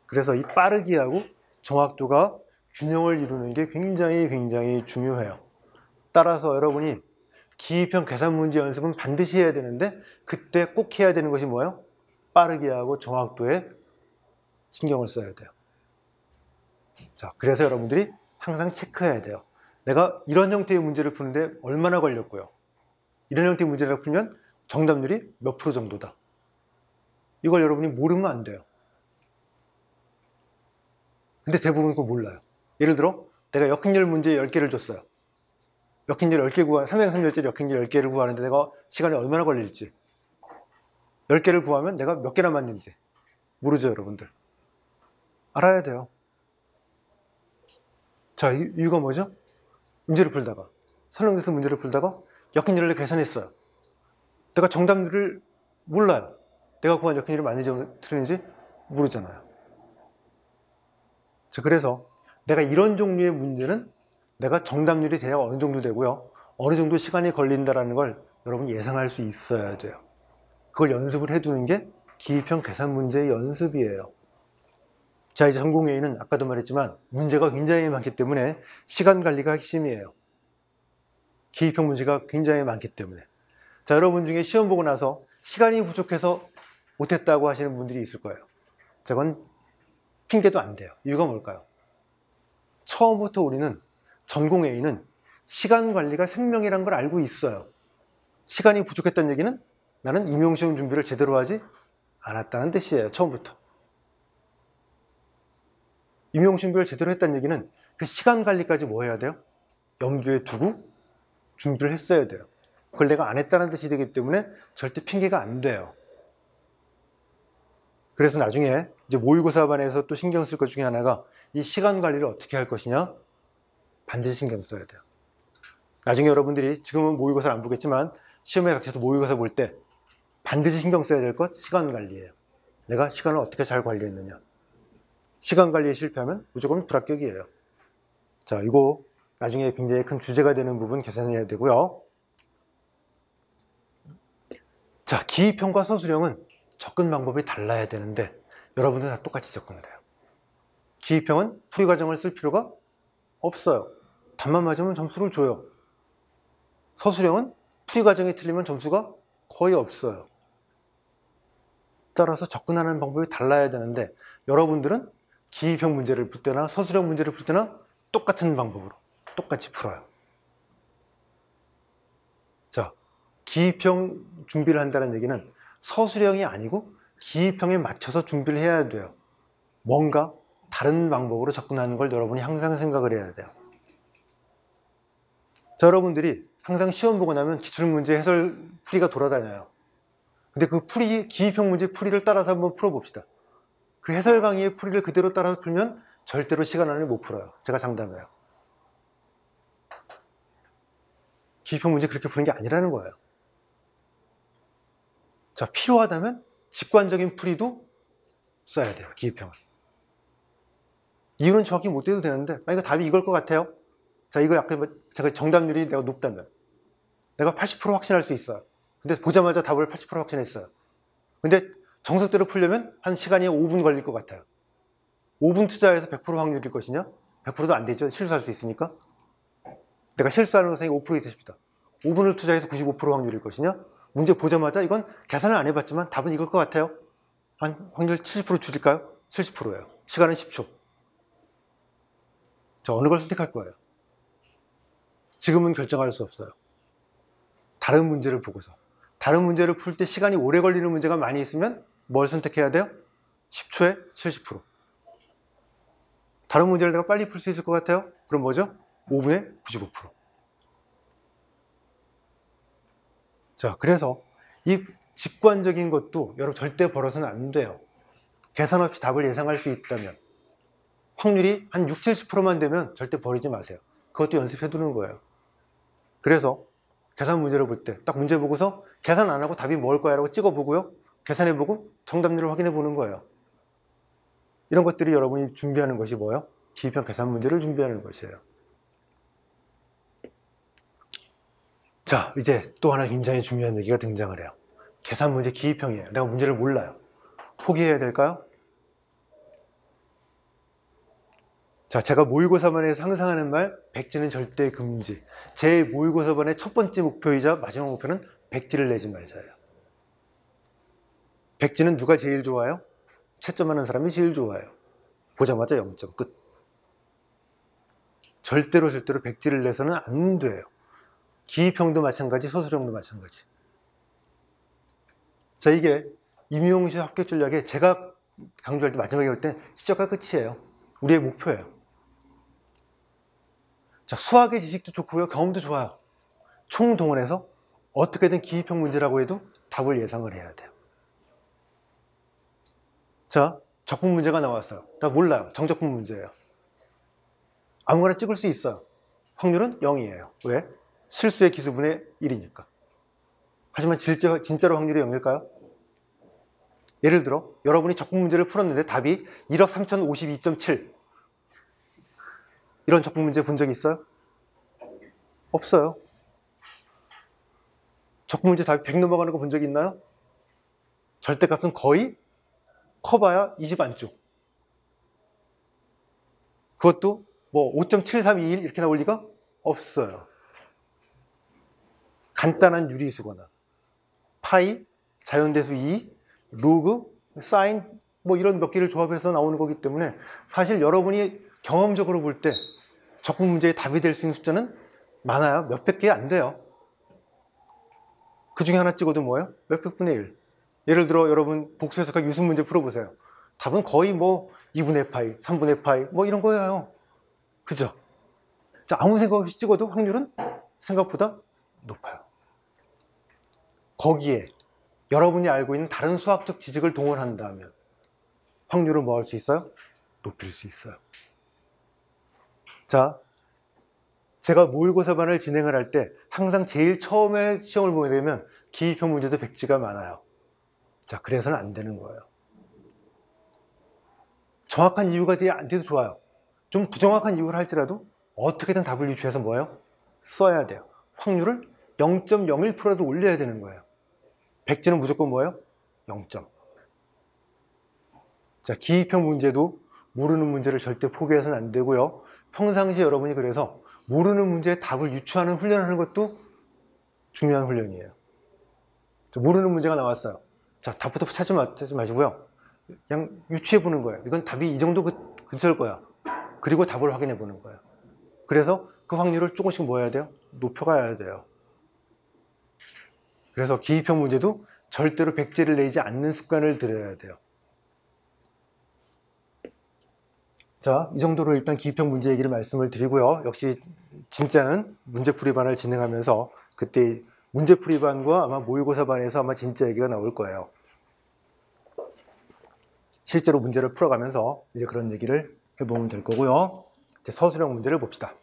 그래서 이 빠르기하고 정확도가 균형을 이루는 게 굉장히 중요해요. 따라서 여러분이 기입형 계산 문제 연습은 반드시 해야 되는데, 그때 꼭 해야 되는 것이 뭐예요? 빠르기하고 정확도에 신경을 써야 돼요. 자, 그래서 여러분들이 항상 체크해야 돼요. 내가 이런 형태의 문제를 푸는데 얼마나 걸렸고요. 이런 형태의 문제를 풀면 정답률이 몇 프로 정도다. 이걸 여러분이 모르면 안 돼요. 근데 대부분 그거 몰라요. 예를 들어 내가 역행열 문제 10개를 줬어요. 역행열 10개 삼행삼열제 역행열 10개를 구하는데 내가 시간이 얼마나 걸릴지, 10개를 구하면 내가 몇 개나 맞는지 모르죠, 여러분들. 알아야 돼요. 자, 이유가 뭐죠? 문제를 풀다가, 설렁에서 문제를 풀다가 역행열을 계산했어요. 내가 정답률을 몰라요. 내가 구한 역행열이 맞는지 틀린지 모르잖아요. 자, 그래서 내가 이런 종류의 문제는 내가 정답률이 대략 어느 정도 되고요, 어느 정도 시간이 걸린다는 걸 여러분 예상할 수 있어야 돼요. 그걸 연습을 해두는 게 기입형 계산 문제의 연습이에요. 자, 이제 전공A는 아까도 말했지만 문제가 굉장히 많기 때문에 시간 관리가 핵심이에요. 기입형 문제가 굉장히 많기 때문에. 자, 여러분 중에 시험 보고 나서 시간이 부족해서 못했다고 하시는 분들이 있을 거예요. 자, 그건 핑계도 안 돼요. 이유가 뭘까요? 처음부터 우리는 전공A는 시간 관리가 생명이란 걸 알고 있어요. 시간이 부족했다는 얘기는 나는 임용시험 준비를 제대로 하지 않았다는 뜻이에요. 처음부터. 임용시험 준비를 제대로 했다는 얘기는 그 시간 관리까지 뭐 해야 돼요? 염두에 두고 준비를 했어야 돼요. 그걸 내가 안 했다는 뜻이 되기 때문에 절대 핑계가 안 돼요. 그래서 나중에 이제 모의고사반에서 또 신경 쓸 것 중에 하나가 이 시간 관리를 어떻게 할 것이냐, 반드시 신경 써야 돼요. 나중에 여러분들이 지금은 모의고사를 안 보겠지만 시험에 닥쳐서 모의고사 볼 때 반드시 신경 써야 될 것, 시간 관리예요. 내가 시간을 어떻게 잘 관리했느냐. 시간 관리에 실패하면 무조건 불합격이에요. 자, 이거 나중에 굉장히 큰 주제가 되는 부분 계산해야 되고요. 자, 기입형과 서술형은 접근 방법이 달라야 되는데 여러분들 다 똑같이 접근을 해요. 기입형은 풀이 과정을 쓸 필요가 없어요. 답만 맞으면 점수를 줘요. 서술형은 풀이 과정이 틀리면 점수가 거의 없어요. 따라서 접근하는 방법이 달라야 되는데 여러분들은 기입형 문제를 풀 때나 서술형 문제를 풀 때나 똑같은 방법으로 똑같이 풀어요. 자, 기입형 준비를 한다는 얘기는 서술형이 아니고 기입형에 맞춰서 준비를 해야 돼요. 뭔가 다른 방법으로 접근하는 걸 여러분이 항상 생각을 해야 돼요. 자, 여러분들이 항상 시험 보고 나면 기출문제 해설 풀이가 돌아다녀요. 근데 그 기입형 문제 풀이를 따라서 한번 풀어봅시다. 그 해설 강의의 풀이를 그대로 따라서 풀면 절대로 시간 안에 못 풀어요. 제가 장담해요. 기입형 문제 그렇게 푸는 게 아니라는 거예요. 자, 필요하다면 직관적인 풀이도 써야 돼요. 기입형은. 이유는 정확히 못 돼도 되는데, 이거 답이 이걸 것 같아요. 자, 이거 약간 제가 정답률이 내가 높다면 내가 80% 확신할 수 있어요. 근데 보자마자 답을 80% 확신했어요. 근데 정석대로 풀려면 한 시간이 5분 걸릴 것 같아요. 5분 투자해서 100% 확률일 것이냐? 100%도 안 되죠. 실수할 수 있으니까. 내가 실수하는 것이 5% 있으십니다. 5분을 투자해서 95% 확률일 것이냐? 문제 보자마자 이건 계산을 안 해봤지만 답은 이걸 것 같아요. 한 확률 70% 줄일까요? 70%예요. 시간은 10초. 자, 어느 걸 선택할 거예요? 지금은 결정할 수 없어요. 다른 문제를 보고서. 다른 문제를 풀 때 시간이 오래 걸리는 문제가 많이 있으면 뭘 선택해야 돼요? 10초에 70%. 다른 문제를 내가 빨리 풀 수 있을 것 같아요? 그럼 뭐죠? 5분에 95%. 자, 그래서 이 직관적인 것도 여러분 절대 벌어서는 안 돼요. 계산 없이 답을 예상할 수 있다면. 확률이 한 60, 70%만 되면 절대 버리지 마세요. 그것도 연습해 두는 거예요. 그래서 계산 문제를 볼 때 딱 문제 보고서 계산 안 하고 답이 뭘 거야 라고 찍어보고요. 계산해보고 정답률을 확인해 보는 거예요. 이런 것들이 여러분이 준비하는 것이 뭐예요? 기입형 계산 문제를 준비하는 것이에요. 자, 이제 또 하나 굉장히 중요한 얘기가 등장을 해요. 계산 문제 기입형이에요. 내가 문제를 몰라요. 포기해야 될까요? 자, 제가 모의고사반에서 항상 하는 말, 백지는 절대 금지. 제 모의고사반의 첫 번째 목표이자 마지막 목표는 백지를 내지 말자예요. 백지는 누가 제일 좋아요? 채점하는 사람이 제일 좋아요. 보자마자 0점 끝. 절대로 백지를 내서는 안 돼요. 기입형도 마찬가지, 소수령도 마찬가지. 자, 이게 임용시 합격 전략에 제가 강조할 때 마지막에 올 때 시작과 끝이에요. 우리의 목표예요. 자, 수학의 지식도 좋고요. 경험도 좋아요. 총동원해서 어떻게든 기입형 문제라고 해도 답을 예상을 해야 돼요. 자, 적분 문제가 나왔어요. 나 몰라요. 정적분 문제예요. 아무거나 찍을 수 있어요. 확률은 0이에요. 왜? 실수의 기수분의 1이니까. 하지만 진짜로 확률이 0일까요? 예를 들어 여러분이 적분 문제를 풀었는데 답이 1억 3052.7. 이런 적분 문제 본 적 있어요? 없어요. 적분 문제 답이 100 넘어가는 거 본 적 있나요? 절대값은 거의 커봐야 20 안쪽. 그것도 뭐 5.7321 이렇게 나올 리가 없어요. 간단한 유리수거나 파이, 자연대수 2, 로그, 사인 뭐 이런 몇 개를 조합해서 나오는 거기 때문에 사실 여러분이 경험적으로 볼 때 적분 문제의 답이 될 수 있는 숫자는 많아요. 몇백 개 안 돼요. 그 중에 하나 찍어도 뭐예요? 몇백 분의 1. 예를 들어 여러분 복수해석학 유수 문제 풀어보세요. 답은 거의 뭐 2분의 파이, 3분의 파이 뭐 이런 거예요. 그죠? 자, 아무 생각 없이 찍어도 확률은 생각보다 높아요. 거기에 여러분이 알고 있는 다른 수학적 지식을 동원한다면 확률을 뭐 할 수 있어요? 높일 수 있어요. 자, 제가 모의고사반을 진행을 할 때 항상 제일 처음에 시험을 보게 되면 기입형 문제도 백지가 많아요. 자, 그래서는 안 되는 거예요. 정확한 이유가 안 돼도 좋아요. 좀 부정확한 이유를 할지라도 어떻게든 답을 유추해서 뭐예요? 써야 돼요. 확률을 0.01%라도 올려야 되는 거예요. 백지는 무조건 뭐예요? 0점. 자, 기입형 문제도 모르는 문제를 절대 포기해서는 안 되고요. 평상시에 여러분이 그래서 모르는 문제의 답을 유추하는 훈련을 하는 것도 중요한 훈련이에요. 모르는 문제가 나왔어요. 자, 답부터 찾지 마시고요. 그냥 유추해 보는 거예요. 이건 답이 이 정도 근처일 거야. 그리고 답을 확인해 보는 거예요. 그래서 그 확률을 조금씩 뭐 해야 돼요? 높여가야 돼요. 그래서 기입형 문제도 절대로 백지를 내지 않는 습관을 들여야 돼요. 자, 이 정도로 일단 기입형 문제 얘기를 말씀을 드리고요. 역시 진짜는 문제풀이반을 진행하면서 그때 문제풀이반과 아마 모의고사반에서 아마 진짜 얘기가 나올 거예요. 실제로 문제를 풀어가면서 이제 그런 얘기를 해보면 될 거고요. 이제 서술형 문제를 봅시다.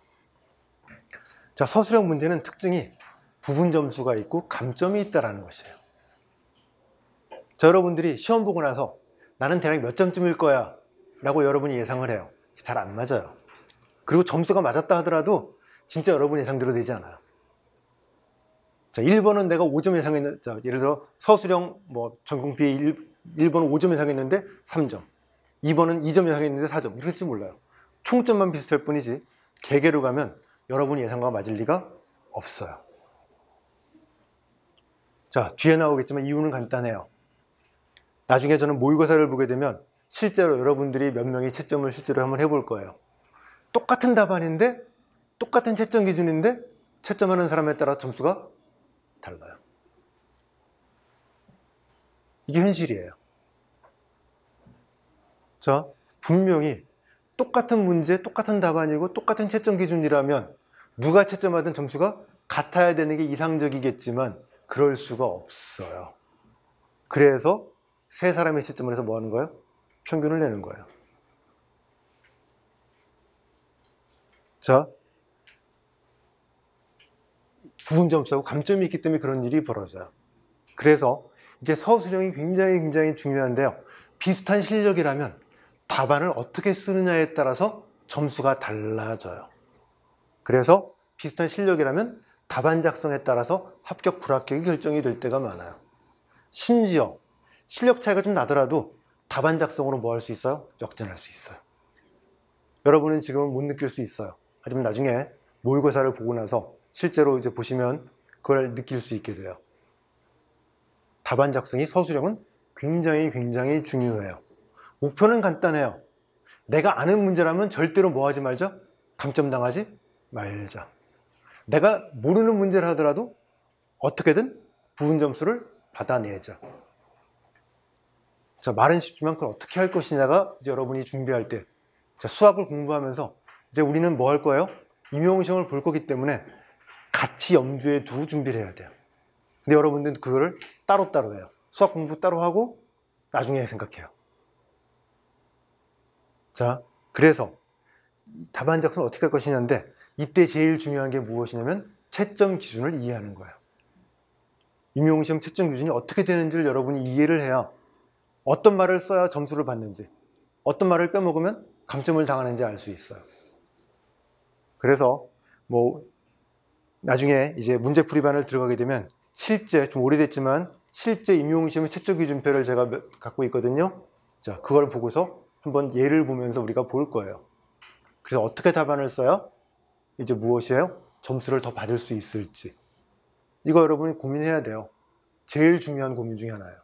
자, 서술형 문제는 특징이 부분 점수가 있고 감점이 있다는 것이에요. 자, 여러분들이 시험 보고 나서 나는 대략 몇 점쯤일 거야 라고 여러분이 예상을 해요. 잘 안 맞아요. 그리고 점수가 맞았다 하더라도 진짜 여러분 예상대로 되지 않아요. 자, 1번은 내가 5점 예상했는데, 자, 예를 들어 서술형 뭐 전공비 1번은 5점 예상했는데 3점, 2번은 2점 예상했는데 4점, 이렇게 될지 몰라요. 총점만 비슷할 뿐이지 개개로 가면 여러분이 예상과 맞을 리가 없어요. 자, 뒤에 나오겠지만 이유는 간단해요. 나중에 저는 모의고사를 보게 되면 실제로 여러분들이 몇 명이 채점을 실제로 한번 해볼 거예요. 똑같은 답안인데 똑같은 채점 기준인데 채점하는 사람에 따라 점수가 달라요. 이게 현실이에요. 자, 분명히 똑같은 문제, 똑같은 답안이고 똑같은 채점 기준이라면 누가 채점하든 점수가 같아야 되는 게 이상적이겠지만 그럴 수가 없어요. 그래서 세 사람의 채점을 해서 뭐 하는 거예요? 평균을 내는 거예요. 자, 부분 점수하고 감점이 있기 때문에 그런 일이 벌어져요. 그래서 이제 서술형이 굉장히 중요한데요. 비슷한 실력이라면 답안을 어떻게 쓰느냐에 따라서 점수가 달라져요. 그래서 비슷한 실력이라면 답안 작성에 따라서 합격, 불합격이 결정이 될 때가 많아요. 심지어 실력 차이가 좀 나더라도 답안 작성으로 뭐 할 수 있어요? 역전할 수 있어요. 여러분은 지금은 못 느낄 수 있어요. 하지만 나중에 모의고사를 보고 나서 실제로 이제 보시면 그걸 느낄 수 있게 돼요. 답안 작성이 서술형은 굉장히 중요해요. 목표는 간단해요. 내가 아는 문제라면 절대로 뭐 하지 말자? 감점당하지 말자. 내가 모르는 문제를 하더라도 어떻게든 부분 점수를 받아내자. 자, 말은 쉽지만 그걸 어떻게 할 것이냐가 이제 여러분이 준비할 때, 자, 수학을 공부하면서 이제 우리는 뭐 할 거예요? 임용시험을 볼 거기 때문에 같이 염두에 두고 준비를 해야 돼요. 근데 여러분들은 그거를 따로따로 해요. 수학 공부 따로 하고 나중에 생각해요. 자, 그래서 답안 작성을 어떻게 할 것이냐인데 이때 제일 중요한 게 무엇이냐면 채점 기준을 이해하는 거예요. 임용시험 채점 기준이 어떻게 되는지를 여러분이 이해를 해야 어떤 말을 써야 점수를 받는지, 어떤 말을 빼먹으면 감점을 당하는지 알 수 있어요. 그래서 뭐 나중에 이제 문제풀이반을 들어가게 되면 실제 좀 오래됐지만 실제 임용시험 채점 기준표를 제가 갖고 있거든요. 자, 그걸 보고서 한번 예를 보면서 우리가 볼 거예요. 그래서 어떻게 답안을 써야 이제 무엇이에요? 점수를 더 받을 수 있을지. 이거 여러분이 고민해야 돼요. 제일 중요한 고민 중에 하나예요.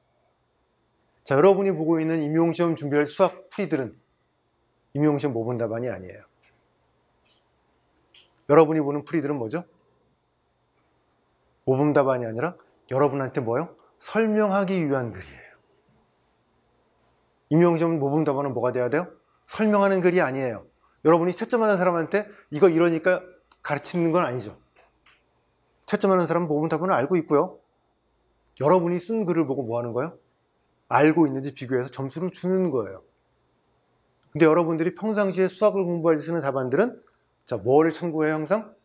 자, 여러분이 보고 있는 임용시험 준비할 수학 풀이들은 임용시험 모범 답안이 아니에요. 여러분이 보는 풀이들은 뭐죠? 모범 답안이 아니라 여러분한테 뭐예요? 설명하기 위한 글이에요. 임용시험 모범 답안은 뭐가 돼야 돼요? 설명하는 글이 아니에요. 여러분이 채점하는 사람한테 이거 이러니까 가르치는 건 아니죠. 채점하는 사람은 모범 답안을 알고 있고요. 여러분이 쓴 글을 보고 뭐 하는 거예요? 알고 있는지 비교해서 점수를 주는 거예요. 근데 여러분들이 평상시에 수학을 공부할 때 쓰는 답안들은 자, 뭐를 참고해요? 항상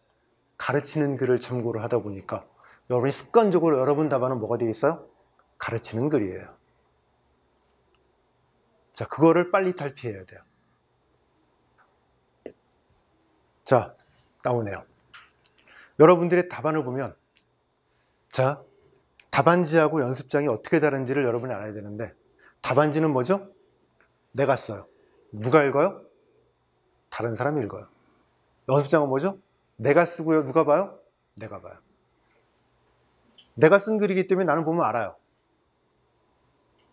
가르치는 글을 참고를 하다 보니까 여러분이 습관적으로 여러분 답안은 뭐가 되어 있어요? 가르치는 글이에요. 자, 그거를 빨리 탈피해야 돼요. 자, 나오네요. 여러분들의 답안을 보면 자, 답안지하고 연습장이 어떻게 다른지를 여러분이 알아야 되는데 답안지는 뭐죠? 내가 써요. 누가 읽어요? 다른 사람이 읽어요. 연습장은 뭐죠? 내가 쓰고요. 누가 봐요? 내가 봐요. 내가 쓴 글이기 때문에 나는 보면 알아요.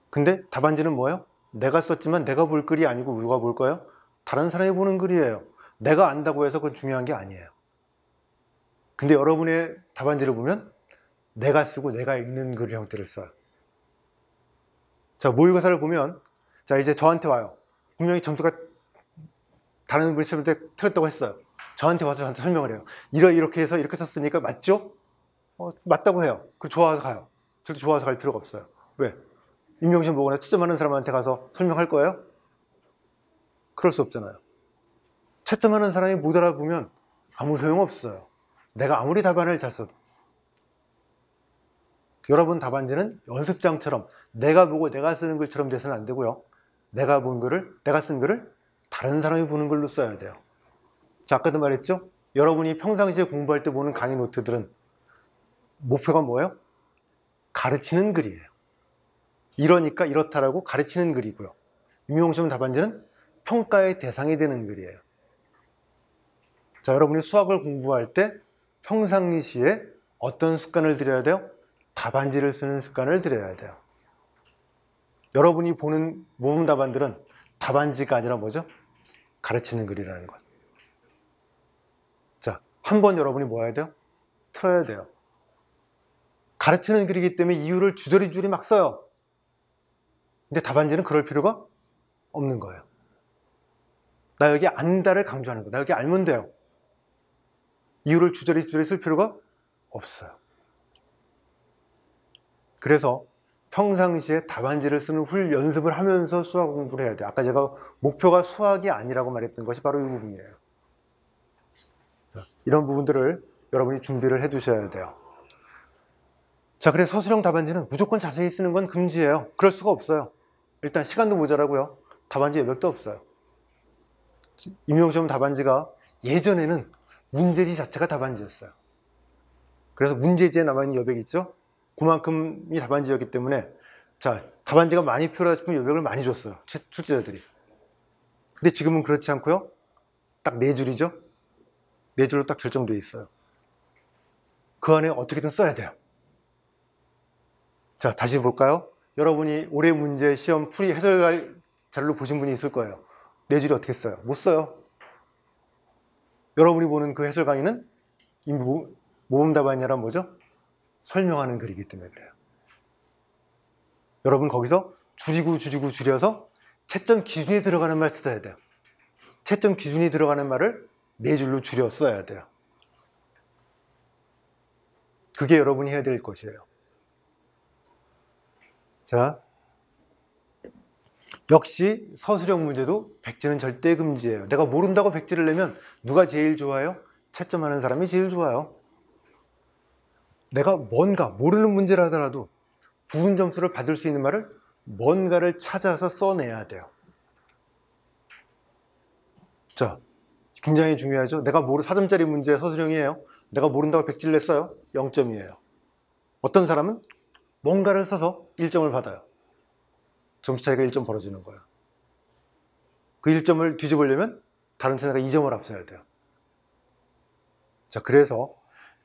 근데 답안지는 뭐예요? 내가 썼지만 내가 볼 글이 아니고 누가 볼 거예요? 다른 사람이 보는 글이에요. 내가 안다고 해서 그건 중요한 게 아니에요. 근데 여러분의 답안지를 보면 내가 쓰고 내가 읽는 글 형태를 써요. 자, 모의고사를 보면 자, 이제 저한테 와요. 분명히 점수가 다른 분이 시험 때 틀렸다고 했어요. 저한테 와서 저한테 설명을 해요. 이렇게 해서 이렇게 썼으니까 맞죠? 맞다고 해요. 그 좋아서 가요. 절대 좋아서 갈 필요가 없어요. 왜? 임용시험 보거나 채점하는 사람한테 가서 설명할 거예요? 그럴 수 없잖아요. 채점하는 사람이 못 알아보면 아무 소용없어요. 내가 아무리 답안을 잘 써도. 여러분 답안지는 연습장처럼 내가 보고 내가 쓰는 글처럼 돼서는 안 되고요. 내가 쓴 글을 다른 사람이 보는 글로 써야 돼요. 자, 아까도 말했죠? 여러분이 평상시에 공부할 때 보는 강의 노트들은 목표가 뭐예요? 가르치는 글이에요. 이러니까 이렇다라고 가르치는 글이고요. 임용시험 답안지는 평가의 대상이 되는 글이에요. 자, 여러분이 수학을 공부할 때 평상시에 어떤 습관을 들여야 돼요? 답안지를 쓰는 습관을 들여야 돼요. 여러분이 보는 모범 답안들은 답안지가 아니라 뭐죠? 가르치는 글이라는 것. 자, 한번 여러분이 뭐 해야 돼요? 틀어야 돼요. 가르치는 글이기 때문에 이유를 주저리 막 써요. 근데 답안지는 그럴 필요가 없는 거예요. 나 여기 안다를 강조하는 거예요. 나 여기 알면 돼요. 이유를 주저리 쓸 필요가 없어요. 그래서 평상시에 답안지를 쓰는 연습을 하면서 수학 공부를 해야 돼요. 아까 제가 목표가 수학이 아니라고 말했던 것이 바로 이 부분이에요. 이런 부분들을 여러분이 준비를 해 두셔야 돼요. 자, 그래서 서술형 답안지는 무조건 자세히 쓰는 건 금지예요. 그럴 수가 없어요. 일단 시간도 모자라고요. 답안지 여력도 없어요. 임용시험 답안지가 예전에는 문제지 자체가 답안지였어요. 그래서 문제지에 남아있는 여백이 있죠. 그만큼이 답안지였기 때문에 자, 답안지가 많이 필요하다 싶으면 여백을 많이 줬어요. 출제자들이. 근데 지금은 그렇지 않고요. 딱 4줄이죠. 4줄로 딱 결정되어 있어요. 그 안에 어떻게든 써야 돼요. 자, 다시 볼까요? 여러분이 올해 문제 시험 풀이 해설 자료를 보신 분이 있을 거예요. 4줄이 어떻게 써요? 못 써요. 여러분이 보는 그 해설 강의는 이 모범 답안이란 뭐죠? 설명하는 글이기 때문에 그래요. 여러분 거기서 줄여서 채점 기준이 들어가는 말 써야 돼요. 채점 기준이 들어가는 말을 4줄로 줄여 써야 돼요. 그게 여러분이 해야 될 것이에요. 자, 역시 서술형 문제도 백지는 절대 금지예요. 내가 모른다고 백지를 내면 누가 제일 좋아요? 채점하는 사람이 제일 좋아요. 내가 뭔가 모르는 문제라 하더라도 부분 점수를 받을 수 있는 말을 뭔가를 찾아서 써내야 돼요. 자, 굉장히 중요하죠. 내가 4점짜리 문제 서술형이에요. 내가 모른다고 백지를 냈어요. 0점이에요. 어떤 사람은 뭔가를 써서 1점을 받아요. 점수 차이가 1점 벌어지는 거예요. 그 1점을 뒤집으려면 다른 생사가 2점을 앞서야 돼요. 자, 그래서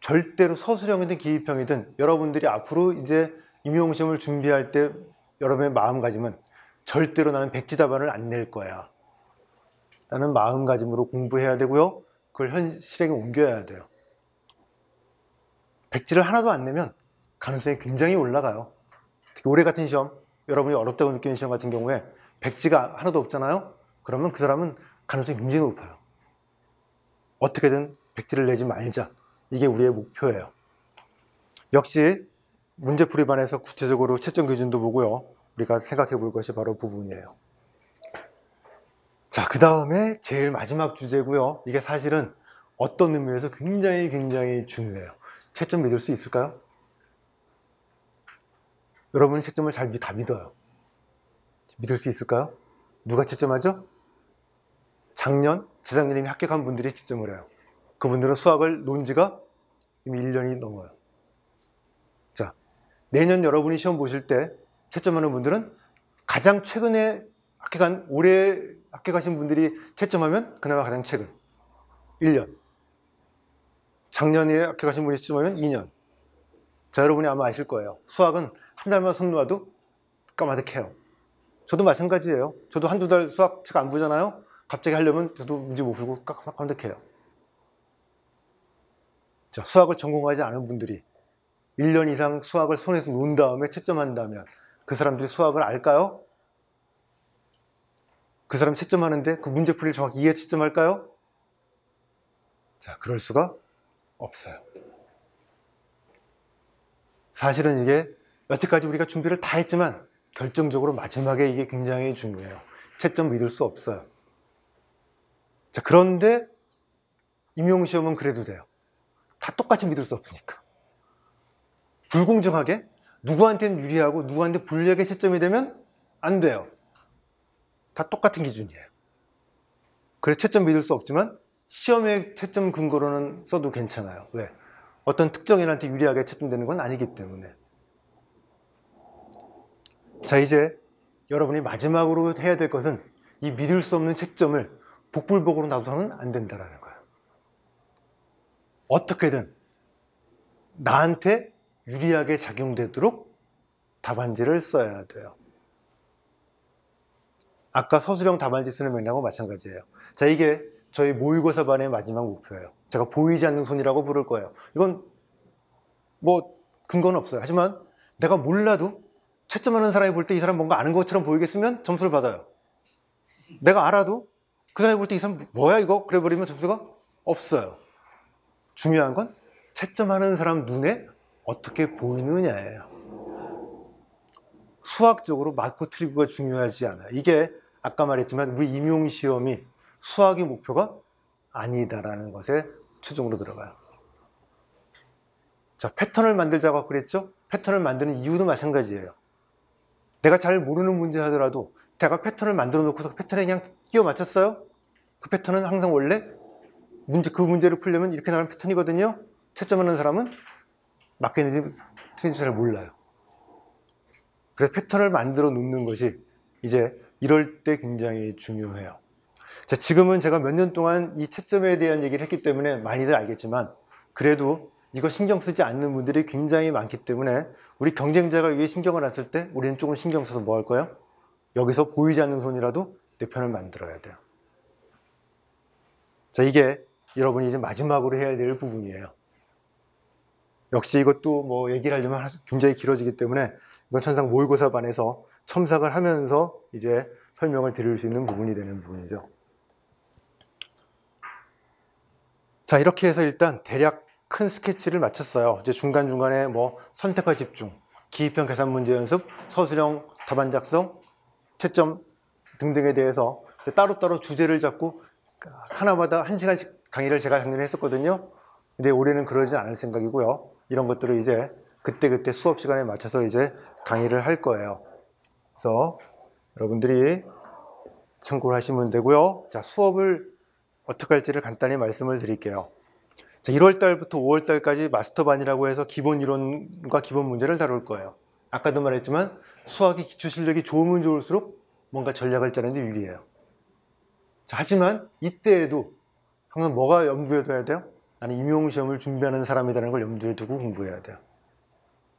절대로 서술형이든 기입형이든 여러분들이 앞으로 이제 임용시험을 준비할 때 여러분의 마음가짐은 절대로 나는 백지 답안을 안 낼 거야 라는 마음가짐으로 공부해야 되고요. 그걸 현실에 옮겨야 돼요. 백지를 하나도 안 내면 가능성이 굉장히 올라가요. 특히 올해 같은 시험, 여러분이 어렵다고 느끼는 시험 같은 경우에 백지가 하나도 없잖아요. 그러면 그 사람은 가능성이 굉장히 높아요. 어떻게든 백지를 내지 말자. 이게 우리의 목표예요. 역시 문제풀이반에서 구체적으로 채점 기준도 보고요. 우리가 생각해 볼 것이 바로 부분이에요. 자, 그 다음에 제일 마지막 주제고요. 이게 사실은 어떤 의미에서 굉장히 중요해요. 채점 믿을 수 있을까요? 여러분이 채점을 다 믿어요. 믿을 수 있을까요? 누가 채점하죠? 작년, 재작년에 합격한 분들이 채점을 해요. 그분들은 수학을 논 지가 이미 1년이 넘어요. 자, 내년 여러분이 시험 보실 때 채점하는 분들은 가장 최근에 올해 합격하신 분들이 채점하면 그나마 가장 최근 1년. 작년에 합격하신 분이 채점하면 2년. 자, 여러분이 아마 아실 거예요. 수학은 한 달만 손 놓아도 까마득해요. 저도 마찬가지예요. 저도 한두 달 수학 책 안 보잖아요. 갑자기 하려면 저도 문제 못 풀고 까마득해요. 자, 수학을 전공하지 않은 분들이 1년 이상 수학을 손에서 놓은 다음에 채점한다면 그 사람들이 수학을 알까요? 그 사람 채점하는데 그 문제풀이를 정확히 이해해서 채점할까요? 자, 그럴 수가 없어요. 사실은 이게 여태까지 우리가 준비를 다 했지만 결정적으로 마지막에 이게 굉장히 중요해요. 채점 믿을 수 없어요. 자, 그런데 임용시험은 그래도 돼요. 다 똑같이 믿을 수 없으니까. 불공정하게 누구한테는 유리하고 누구한테 불리하게 채점이 되면 안 돼요. 다 똑같은 기준이에요. 그래서 채점 믿을 수 없지만 시험의 채점 근거로는 써도 괜찮아요. 왜? 어떤 특정 인한테 유리하게 채점되는 건 아니기 때문에. 자, 이제 여러분이 마지막으로 해야 될 것은 이 믿을 수 없는 채점을 복불복으로 놔둬서는 안 된다는 거예요. 어떻게든 나한테 유리하게 작용되도록 답안지를 써야 돼요. 아까 서술형 답안지 쓰는 맥락하고 마찬가지예요. 자, 이게 저희 모의고사 반의 마지막 목표예요. 제가 보이지 않는 손이라고 부를 거예요. 이건 뭐 근거는 없어요. 하지만 내가 몰라도 채점하는 사람이 볼 때 이 사람 뭔가 아는 것처럼 보이겠으면 점수를 받아요. 내가 알아도 그 사람이 볼 때 이 사람 뭐야 이거? 그래 버리면 점수가 없어요. 중요한 건 채점하는 사람 눈에 어떻게 보이느냐예요. 수학적으로 맞고 틀리고가 중요하지 않아요. 이게 아까 말했지만 우리 임용시험이 수학이 목표가 아니다라는 것에 최종으로 들어가요. 자, 패턴을 만들자고 그랬죠? 패턴을 만드는 이유도 마찬가지예요. 내가 잘 모르는 문제 하더라도 내가 패턴을 만들어 놓고서 패턴에 그냥 끼워 맞췄어요? 그 패턴은 항상 원래 그 문제를 풀려면 이렇게 나가는 패턴이거든요. 채점하는 사람은 맞겠는지 틀린지 잘 몰라요. 그래서 패턴을 만들어 놓는 것이 이제 이럴 때 굉장히 중요해요. 자, 지금은 제가 몇 년 동안 이 채점에 대한 얘기를 했기 때문에 많이들 알겠지만 그래도 이거 신경 쓰지 않는 분들이 굉장히 많기 때문에 우리 경쟁자가 이게 신경을 안 쓸 때 우리는 조금 신경 써서 뭐 할 거예요? 여기서 보이지 않는 손이라도 내 편을 만들어야 돼요. 자, 이게 여러분이 이제 마지막으로 해야 될 부분이에요. 역시 이것도 뭐 얘기를 하려면 굉장히 길어지기 때문에 이건 천상 모의고사 반에서 첨삭을 하면서 이제 설명을 드릴 수 있는 부분이 되는 부분이죠. 자, 이렇게 해서 일단 대략 큰 스케치를 마쳤어요. 이제 중간중간에 뭐 선택과 집중, 기입형 계산 문제 연습, 서술형 답안 작성, 채점 등등에 대해서 따로따로 주제를 잡고 하나마다 1시간씩 강의를 제가 작년에 했었거든요. 근데 올해는 그러지 않을 생각이고요. 이런 것들을 이제 그때그때 수업 시간에 맞춰서 이제 강의를 할 거예요. 그래서 여러분들이 참고를 하시면 되고요. 자, 수업을 어떻게 할지를 간단히 말씀을 드릴게요. 자, 1월 달부터 5월 달까지 마스터반이라고 해서 기본 이론과 기본 문제를 다룰 거예요. 아까도 말했지만 수학의 기초 실력이 좋으면 좋을수록 뭔가 전략을 짜는 데 유리해요. 자, 하지만 이때에도 항상 뭐가 염두에 둬야 돼요? 나는 임용시험을 준비하는 사람이라는 걸 염두에 두고 공부해야 돼요.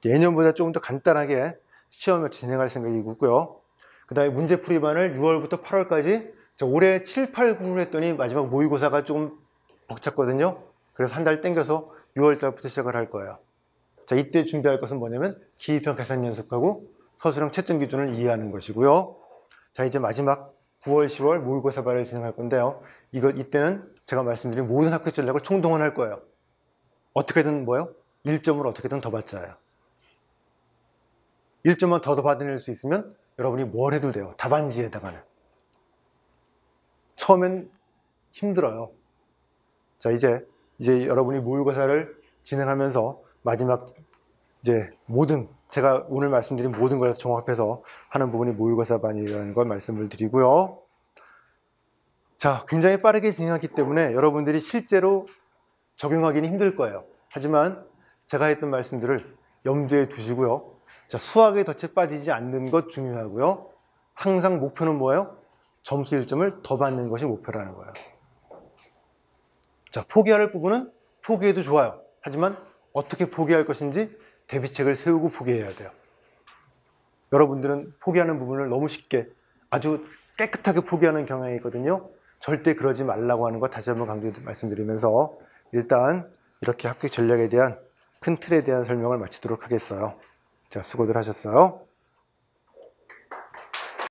예년보다 조금 더 간단하게 시험을 진행할 생각이고요. 그 다음에 문제풀이반을 6월부터 8월까지 올해 7, 8, 9를 했더니 마지막 모의고사가 조금 벅찼거든요. 그래서 한 달 땡겨서 6월 달부터 시작을 할 거예요. 자, 이때 준비할 것은 뭐냐면 기입형 계산 연습하고 서술형 채점 기준을 이해하는 것이고요. 자, 이제 마지막 9월, 10월 모의고사반을 진행할 건데요. 이때는 제가 말씀드린 모든 학교 전략을 총동원할 거예요. 어떻게든 뭐요? 1점을 어떻게든 더 받자요. 1점만 더 받아낼 수 있으면 여러분이 뭘 해도 돼요. 답안지에다가는. 처음엔 힘들어요. 자, 이제 여러분이 모의고사를 진행하면서 마지막 이제 제가 오늘 말씀드린 모든 걸 종합해서 하는 부분이 모의고사반이라는 걸 말씀을 드리고요. 자, 굉장히 빠르게 진행하기 때문에 여러분들이 실제로 적용하기는 힘들 거예요. 하지만 제가 했던 말씀들을 염두에 두시고요. 자, 수학에 덫에 빠지지 않는 것 중요하고요. 항상 목표는 뭐예요? 점수 1점을 더 받는 것이 목표라는 거예요. 자, 포기할 부분은 포기해도 좋아요. 하지만 어떻게 포기할 것인지 대비책을 세우고 포기해야 돼요. 여러분들은 포기하는 부분을 너무 쉽게 아주 깨끗하게 포기하는 경향이 있거든요. 절대 그러지 말라고 하는 거 다시 한번 말씀드리면서 일단 이렇게 합격 전략에 대한 큰 틀에 대한 설명을 마치도록 하겠어요. 자, 수고들 하셨어요.